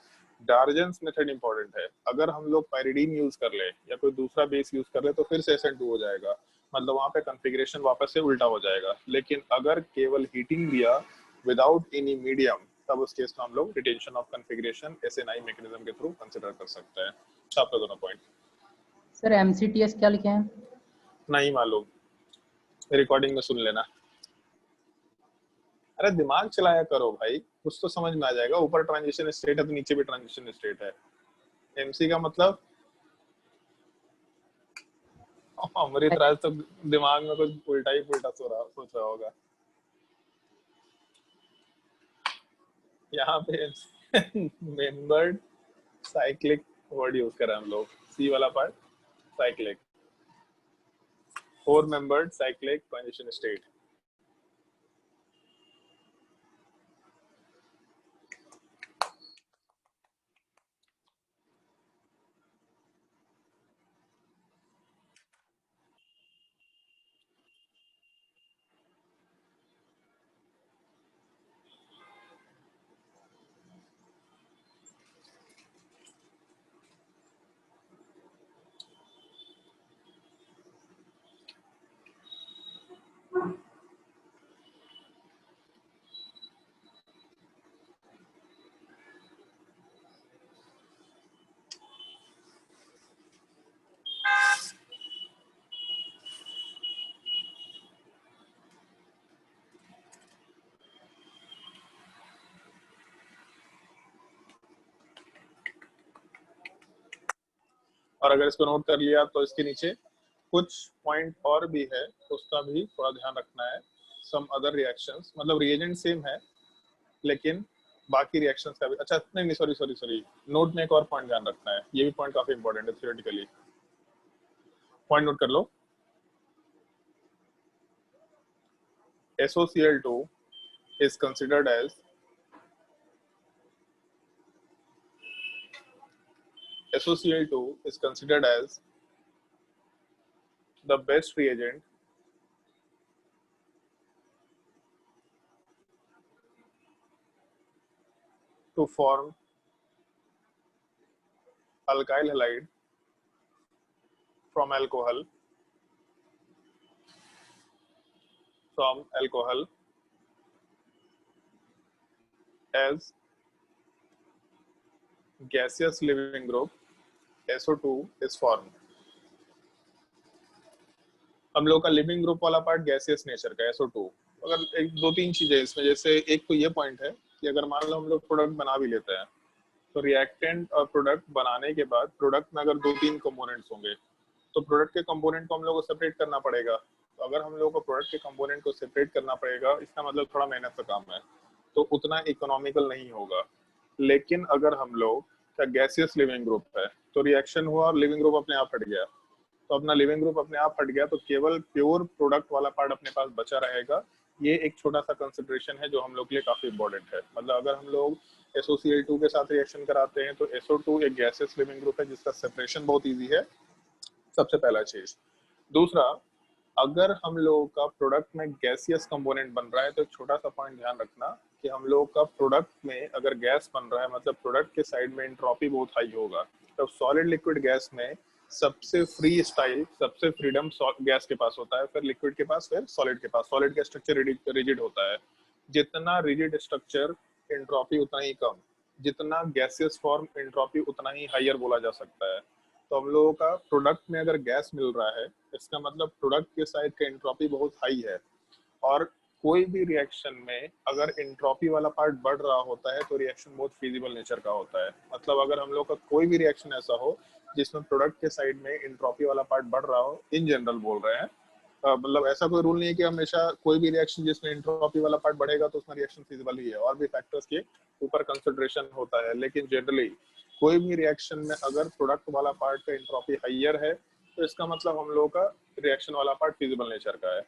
Speaker 1: डार्जन्स मेथड इंपॉर्टेंट है। अगर हम लोग पायरिडीन यूज कर ले या कोई दूसरा बेस यूज कर ले तो फिर से SN2 हो जाएगा, मतलब वहां पे कॉन्फ़िगरेशन वापस से उल्टा हो जाएगा। लेकिन अगर केवल हीटिंग दिया विदाउट एनी मीडियम, तब उस केस में हम लोग retention of configuration SNI mechanism के थ्रू कंसीडर कर सकते हैं। आपका दोनों पॉइंट।
Speaker 4: सर MCTS क्या लिखे हैं?
Speaker 1: नहीं मालूम, रिकॉर्डिंग में सुन लेना। अरे दिमाग चलाया करो भाई, कुछ तो समझ में आ जाएगा। ऊपर ट्रांजिशन स्टेट है तो नीचे भी ट्रांजिशन स्टेट है। MC का मतलब अमृत राज तो दिमाग में कुछ उल्टा ही पुल्टा सोच रहा होगा। यहाँ पे मेंबर्ड साइक्लिक वर्ड यूज करा हम लोग, सी वाला part cyclic, 4 membered cyclic transition state. और अगर इसको नोट कर लिया तो इसके नीचे कुछ पॉइंट और भी है, उसका भी थोड़ा ध्यान रखना है। सम अदर रिएक्शंस, मतलब रिएजेंट सेम है लेकिन बाकी रिएक्शंस का भी। अच्छा नहीं सॉरी, नोट में एक और पॉइंट ध्यान रखना है, ये भी पॉइंट काफी इंपॉर्टेंट है थ्योरेटिकली। पॉइंट नोट कर लो। SOCl2 is considered as the best reagent to form alkyl halide from alcohol as gaseous living group SO2 is formed। हम लोग का लिविंग ग्रुप वाला पार्ट गैसियस नेचर का SO2। अगर एक दो तीन चीजें इसमें, जैसे एक तो ये पॉइंट है कि अगर मान लो हम लोग प्रोडक्ट बना भी लेते हैं तो रिएक्टेंट और प्रोडक्ट बनाने के बाद प्रोडक्ट में अगर 2-3 कंपोनेंट्स होंगे तो प्रोडक्ट के कंपोनेंट को हम लोग को सेपरेट करना पड़ेगा। तो अगर हम लोग को प्रोडक्ट के कंपोनेंट को सेपरेट करना पड़ेगा, इसका मतलब थोड़ा मेहनत का काम है, तो उतना इकोनॉमिकल नहीं होगा। लेकिन अगर हम लोग का गैसियस लिविंग ग्रुप है तो रिएक्शन हुआ और लिविंग ग्रुप अपने आप हट गया, तो अपना लिविंग ग्रुप अपने आप हट गया तो केवल प्योर प्रोडक्ट वाला पार्ट अपने पास बचा रहेगा। ये एक छोटा सा कंसिडरेशन है जो हम लोग के लिए काफी इंपॉर्टेंट है। मतलब अगर हम लोग SOCl2 के साथ रिएक्शन कराते हैं तो SO2 एक गैसियस लिविंग ग्रुप है जिसका सेपरेशन बहुत इजी है, सबसे पहला चीज। दूसरा, अगर हम लोगों का प्रोडक्ट में गैसियस कंपोनेंट बन रहा है तो एक छोटा सा पॉइंट ध्यान रखना कि हम लोगों का प्रोडक्ट में अगर गैस बन रहा है, मतलब प्रोडक्ट के साइड में एंट्रोपी बहुत हाई होगा। तो सॉलिड लिक्विड गैस में सबसे फ्री स्टाइल, सबसे फ्रीडम गैस के पास होता है, फिर लिक्विड के पास, फिर सॉलिड के पास। सॉलिड का स्ट्रक्चर रिजिड होता है, जितना रिजिड स्ट्रक्चर एंट्रोपी उतना ही कम, जितना गैसियस फॉर्म एंट्रोपी उतना ही हायर बोला जा सकता है। तो हम लोगों का प्रोडक्ट में अगर गैस मिल रहा है, इसका मतलब प्रोडक्ट के साइड का एंट्रोपी बहुत हाई है। और कोई भी रिएक्शन में अगर एंट्रोपी वाला पार्ट बढ़ रहा होता है तो रिएक्शन बहुत फिजिबल नेचर का होता है। मतलब अगर हम लोग का कोई भी रिएक्शन ऐसा हो जिसमें प्रोडक्ट के साइड में एंट्रोपी वाला पार्ट बढ़ रहा हो, इन जनरल बोल रहे हैं, मतलब ऐसा कोई रूल नहीं है कि हमेशा कोई भी रिएक्शन जिसमें एंट्रोपी वाला पार्ट बढ़ेगा तो उसमें रिएक्शन फिजिबल ही है, और भी फैक्टर्स के ऊपर कंसिडरेशन होता है। लेकिन जनरली कोई भी रिएक्शन में अगर प्रोडक्ट वाला पार्ट का एंट्रोपी हाइयर है तो इसका मतलब हम लोग का रिएक्शन वाला पार्ट फिजिबल नेचर का है।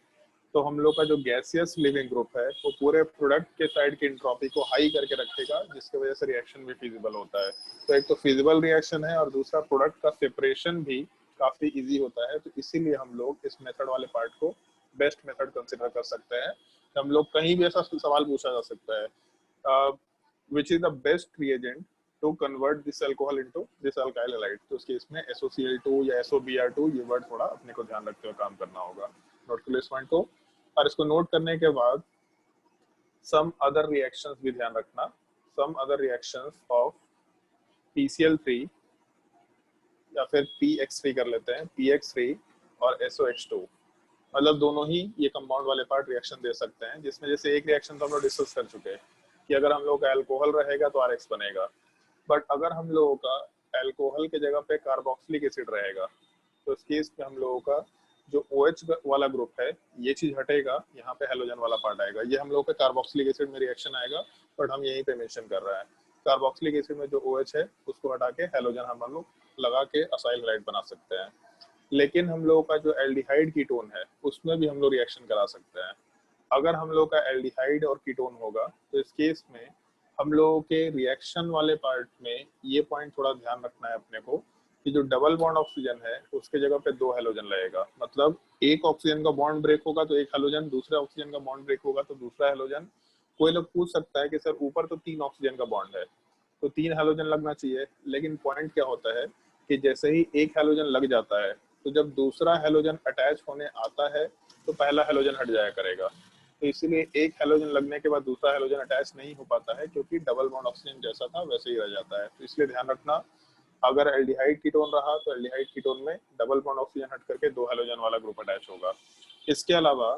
Speaker 1: तो हम लोग का जो गैसियस लिविंग ग्रुप है वो पूरे प्रोडक्ट के साइड की एंट्रोपी को हाई करके रखेगा, जिसकी वजह से रिएक्शन भी फिजिबल होता है। तो एक तो फिजिबल रिएक्शन है और दूसरा प्रोडक्ट का सेपरेशन भी काफी इजी होता है। तो इसीलिए हम लोग इस मेथड वाले पार्ट को बेस्ट मेथड कंसिडर कर सकते हैं। हम लोग कहीं भी ऐसा सवाल पूछा जा सकता है, which is the best reagent to convert this alcohol into this alkyl halide. तो उसके इसमें SOCl2 या SOBr2 ये वर्ड थोड़ा अपने को ध्यान रखते हुए काम करना होगा। नोट कर लो इस पॉइंट को। और इसको नोट करने के बाद सम अदर रिएक्शंस भी ध्यान रखना। Some other reactions of PCl3 या फिर PX3 कर लेते हैं, PX3 और SOH2, मतलब दोनों ही ये कंपाउंड वाले पार्ट रिएक्शन दे सकते हैं, जिसमें जैसे एक रिएक्शन तो हम लोग डिस्कस कर चुके हैं कि अगर हम लोग का अल्कोहल रहेगा तो RX बनेगा, बट अगर हम लोगों का अल्कोहल के जगह पे कार्बोक्सिलिक एसिड रहेगा तो इस केस में हम लोगों का जो OH वाला ग्रुप है ये चीज हटेगा, यहाँ पे हेलोजन वाला पार्ट आएगा। ये हम लोग का कार्बोक्सिलिक एसिड में रिएक्शन आएगा, बट हम यहीं पे मेंशन कर रहे हैं। कार्बोक्सिलिक एसिड में जो OH है उसको हटा के हेलोजन हम लोग लगा के असाइल हैलाइड बना सकते हैं। लेकिन हम लोगों का जो एल्डिहाइड कीटोन है उसमें भी हम लोग रिएक्शन करा सकते हैं। अगर हम लोग का एल्डिहाइड और कीटोन होगा तो इस केस में हम लोगों के रिएक्शन वाले पार्ट में ये पॉइंट थोड़ा ध्यान रखना है अपने को कि जो डबल बॉन्ड ऑक्सीजन है उसके जगह पे 2 हेलोजन लगेगा। मतलब एक ऑक्सीजन का बॉन्ड ब्रेक होगा तो एक हेलोजन, दूसरे ऑक्सीजन का बॉन्ड ब्रेक होगा तो दूसरा हेलोजन। कोई लोग पूछ सकता है कि सर ऊपर तो 3 ऑक्सीजन का बॉन्ड है तो 3 हेलोजन लगना चाहिए, लेकिन पॉइंट क्या होता है कि जैसे ही एक हेलोजन लग जाता है तो जब दूसरा हेलोजन अटैच होने आता है तो पहला हेलोजन हट जाया करेगा। तो इसीलिए एक हेलोजन लगने के बाद दूसरा हेलोजन अटैच नहीं हो पाता है, क्योंकि डबल बॉन्ड ऑक्सीजन जैसा था वैसे ही रह जाता है। तो इसलिए ध्यान रखना, अगर एल्डिहाइड कीटोन रहा तो एल्डिहाइड कीटोन में डबल बॉन्ड ऑक्सीजन हट करके 2 हेलोजन वाला ग्रुप अटैच होगा। इसके अलावा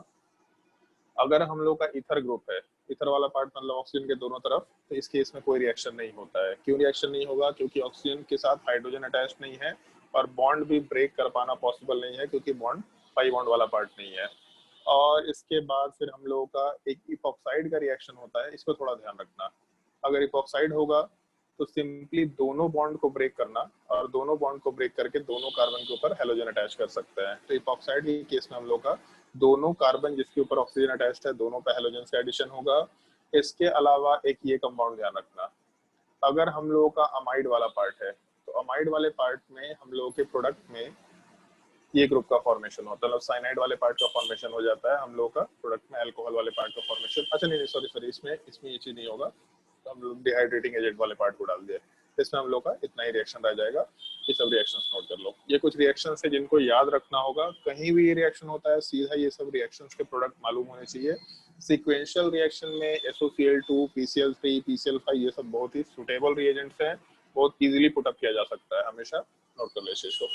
Speaker 1: अगर हम लोग का ईथर ग्रुप है, ईथर वाला पार्ट मतलब ऑक्सीजन के दोनों तरफ, तो इस केस में कोई रिएक्शन नहीं होता है। क्यों रिएक्शन नहीं होगा? क्योंकि ऑक्सीजन के साथ हाइड्रोजन अटैच नहीं है और बॉन्ड भी ब्रेक कर पाना पॉसिबल नहीं है, क्योंकि बॉन्ड पाई बॉन्ड वाला पार्ट नहीं है। और इसके बाद फिर हम लोगों का एक इपॉक्साइड का रिएक्शन होता है, इसको थोड़ा ध्यान रखना। अगर इपॉक्साइड होगा तो सिंपली दोनों बॉन्ड को ब्रेक करना और दोनों बॉन्ड को ब्रेक करके दोनों कार्बन के ऊपर हेलोजन अटैच कर सकते हैं। तो इपॉक्साइड के केस में हम लोग का दोनों कार्बन जिसके ऊपर ऑक्सीजन अटैच्ड है दोनों पे हेलोजन से एडिशन होगा। इसके अलावा एक ये कंपाउंड ध्यान रखना, अगर हम लोगों का अमाइड वाला पार्ट है तो अमाइड वाले पार्ट में हम लोगों के प्रोडक्ट में ये ग्रुप का फॉर्मेशन होता है, मतलब साइनाइड वाले पार्ट का फॉर्मेशन हो जाता है हम लोग का प्रोडक्ट में, अल्कोहल वाले पार्ट का फॉर्मेशन। अच्छा नहीं सॉरी इसमें ये चीज नहीं होगा, तो हम लोग डिहाइड्रेटिंग एजेंट वाले पार्ट को डाल दिए। इसमें हम लोग का इतना ही रिएक्शन रह जाएगा। ये सब रिएक्शंस नोट कर लो। ये कुछ रिएक्शंस है जिनको याद रखना होगा, कहीं भी ये रिएक्शन होता है सीधा ये सब रिएक्शंस के प्रोडक्ट मालूम होने चाहिए। सीक्वेंशियल रिएक्शन में SOCl2, PCl3, PCl5 ये सब बहुत ही सुटेबल रिएजेंट्स हैं, बहुत इजीली पुट अप किया जा सकता है, हमेशा नोट कर लो इस चीज को।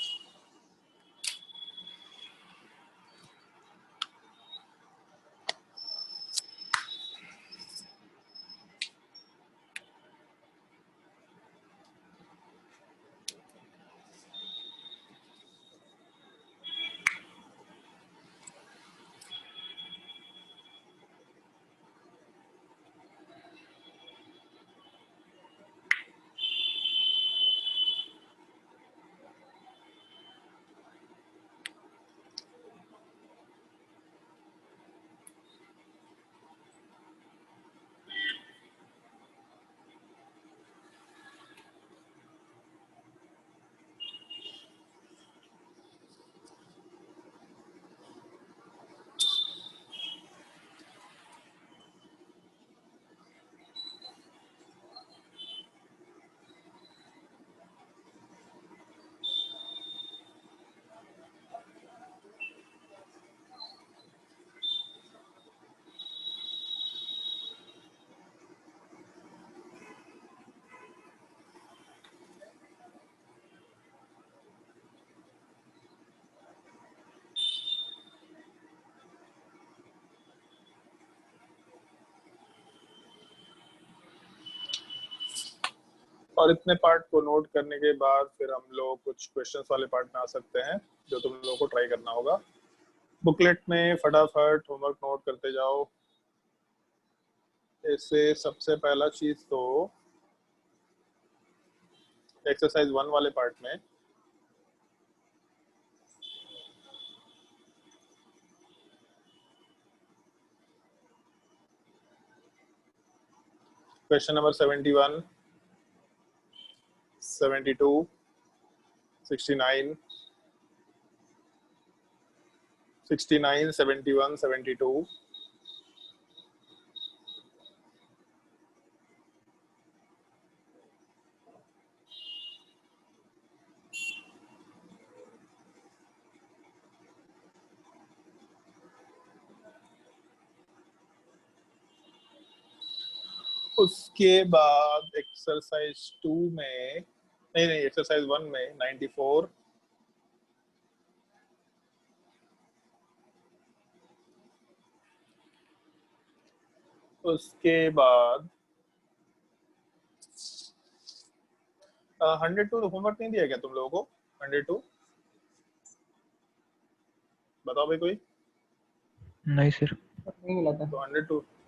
Speaker 1: और इतने पार्ट को नोट करने के बाद फिर हम लोग कुछ क्वेश्चंस वाले पार्ट में आ सकते हैं, जो तुम लोगों को ट्राई करना होगा। बुकलेट में फटाफट होमवर्क नोट करते जाओ। इससे सबसे पहला चीज तो एक्सरसाइज 1 वाले पार्ट में क्वेश्चन नंबर 71, 72, 69, 71, 72, उसके बाद एक्सरसाइज 2 में नहीं एक्सरसाइज 1 में 94 उसके बाद 102 होमवर्क नहीं दिया क्या तुम लोगों को? 102 बताओ भाई कोई।
Speaker 2: नहीं सर।
Speaker 4: नहीं मिला था।
Speaker 1: तो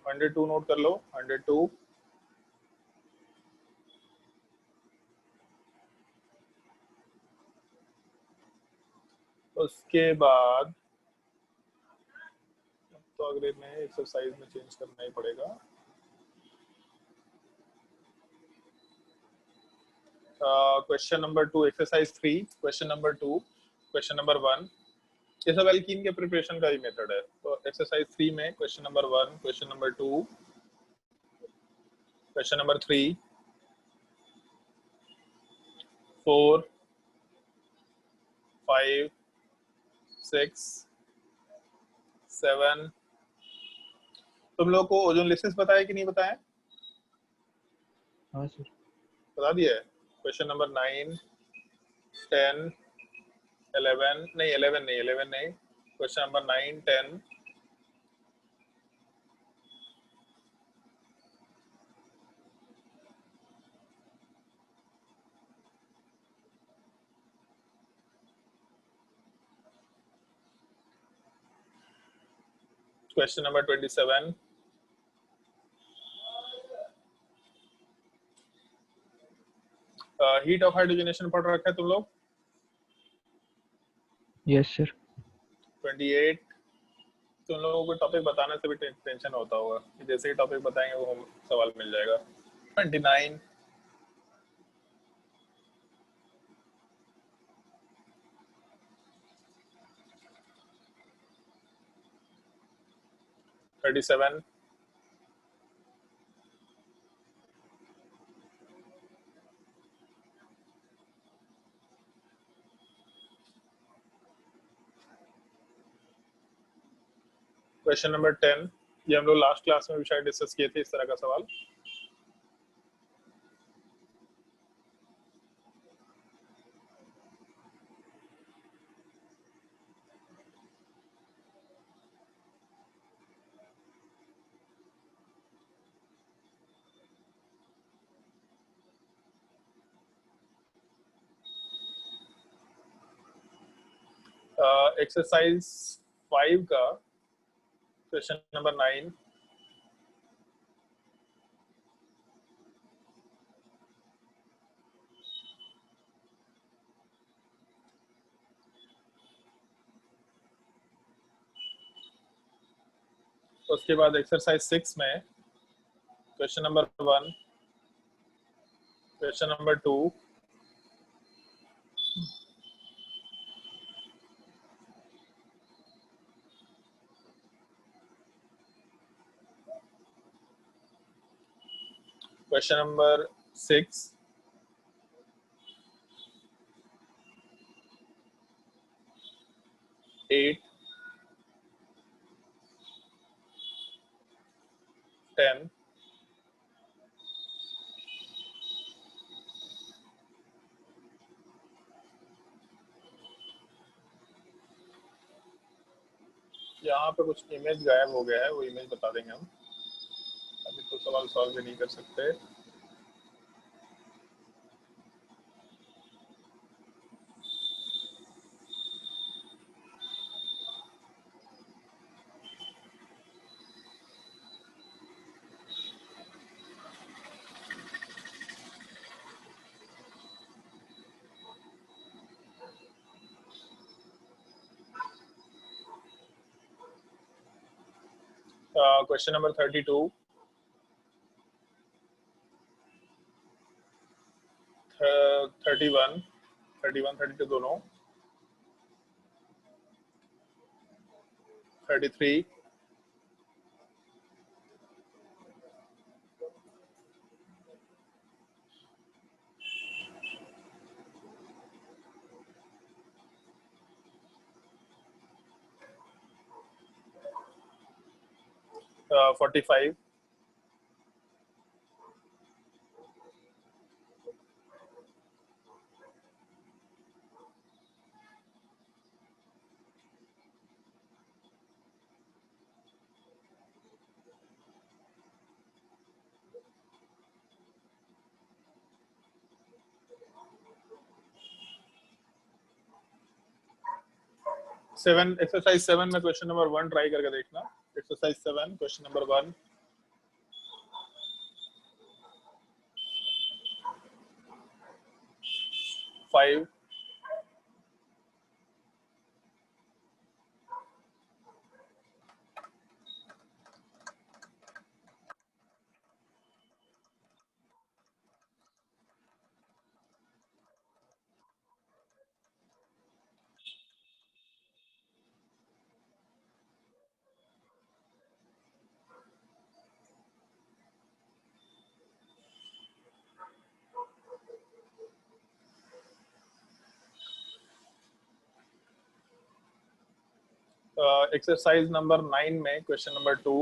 Speaker 1: 102 नोट कर लो। 102 उसके बाद तो अगले में एक्सरसाइज में चेंज करना ही पड़ेगा। Question number 2 exercise 3 question number 2 question number 1 ये सब एल्कीन के प्रिपरेशन का ही मेथड है। तो एक्सरसाइज 3 में question number 1 question number 2 question number 3 4 5 6 7 तुम लोग को ओजोन लिसिस बताया कि नहीं बताया?
Speaker 2: हाँ सर।
Speaker 1: बता दिया है। क्वेश्चन नंबर 9 10 11 नहीं 11 नहीं question number 9 10 question number 27 heat of hydrogenation पढ़ रखा है तुम लोग?
Speaker 2: Yes sir.
Speaker 1: 28 तुम लोगों को टॉपिक बताने से भी टेंशन होता होगा कि जैसे ही टॉपिक बताएंगे वो सवाल मिल जाएगा। 29 37 क्वेश्चन नंबर 10 ये हम लोग लास्ट क्लास में भी शायद डिस्कस किए थे इस तरह का सवाल। एक्सरसाइज 5 का क्वेश्चन नंबर 9 उसके बाद एक्सरसाइज 6 में question number 1 question number 2 question number 6 8 10 यहाँ पे कुछ इमेज गायब हो गया है वो इमेज बता देंगे हम। अभी तो सवाल सॉल्व भी नहीं कर सकते। क्वेश्चन नंबर 32 31 32 दोनों 33 45 7 एक्सरसाइज 7 में क्वेश्चन नंबर 1 ट्राई करके देखना। Exercise 7 question number 1। Five exercise number 9 में question number 2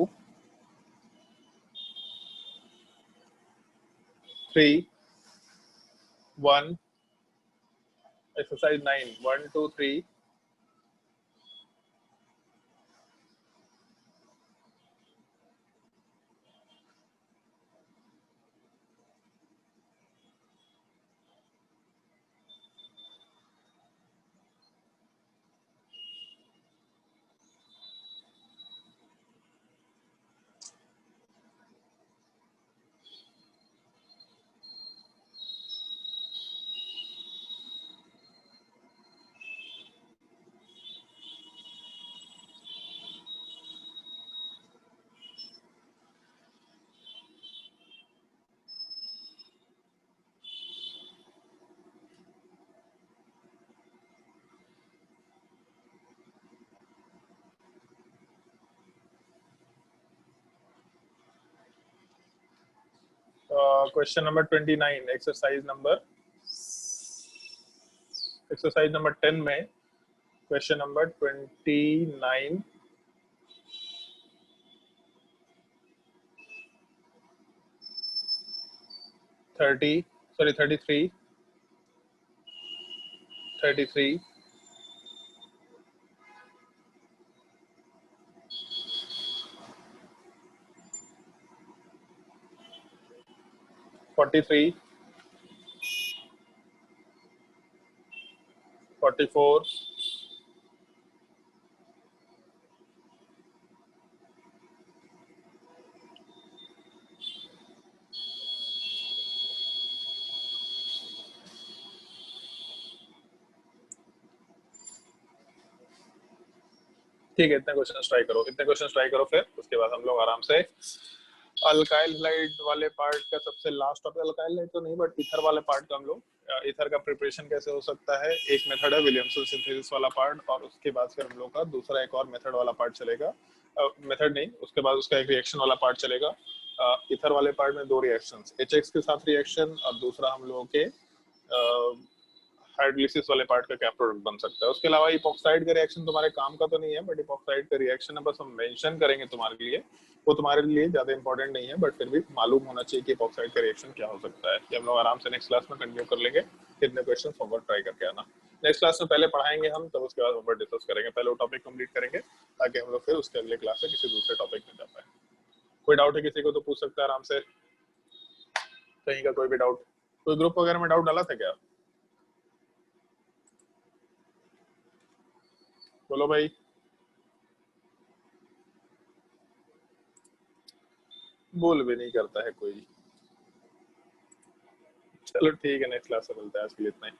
Speaker 1: 3 1 exercise 9 1 2 3 question number 29 exercise number 10 में क्वेश्चन नंबर 29 33 43 44 ठीक है, इतने क्वेश्चन ट्राई करो फिर उसके बाद हम लोग आराम से अल्काइल हाइड वाले पार्ट का सबसे लास्ट टॉपिक, अल्काइल हाइड तो नहीं बट ईथर वाले पार्ट का हम लोग ईथर का प्रिपरेशन कैसे हो सकता है, एक मेथड है विलियमसन सिंथेसिस वाला पार्ट, और उसके बाद फिर हम लोग का दूसरा एक और मेथड वाला पार्ट चलेगा, मेथड नहीं उसके बाद उसका एक रिएक्शन वाला पार्ट चलेगा। ईथर वाले पार्ट में दो रिएक्शंस, एचएक्स के साथ रिएक्शन और दूसरा हम लोगों के हाइड्रोलिसिस वाले पार्ट का क्या प्रोडक्ट बन सकता है। उसके अलावा इपॉक्साइड का रिएक्शन तुम्हारे काम का तो नहीं है, बट इपॉक्साइड का रिएक्शन है बस हम मेंशन करेंगे तुम्हारे लिए, वो तुम्हारे लिए ज्यादा इंपॉर्टेंट नहीं है, बट फिर भी मालूम होना चाहिए कि इपॉक्साइड का रिएक्शन क्या हो सकता है। ये हम लोग आराम से नेक्स्ट क्लास में कंटिन्यू कर लेंगे। कितने क्वेश्चन होमवर्क ट्राई करके आना, नेक्स्ट क्लास में पहले पढ़ाएंगे हम, तब उसके बाद होमवर्क डिस्कस करेंगे। पहले वो टॉपिक कंप्लीट करेंगे ताकि हम लोग फिर उसके अगले क्लास में किसी दूसरे टॉपिक में जा पाए। कोई डाउट है किसी को तो पूछ सकता है आराम से, कहीं का कोई भी डाउट, कोई ग्रुप वगैरह में डाउट डाला था क्या? बोलो भाई। बोल भी नहीं करता है कोई। चलो ठीक है, नेक्स्ट क्लास में मिलते हैं, आज के लिए इतना ही।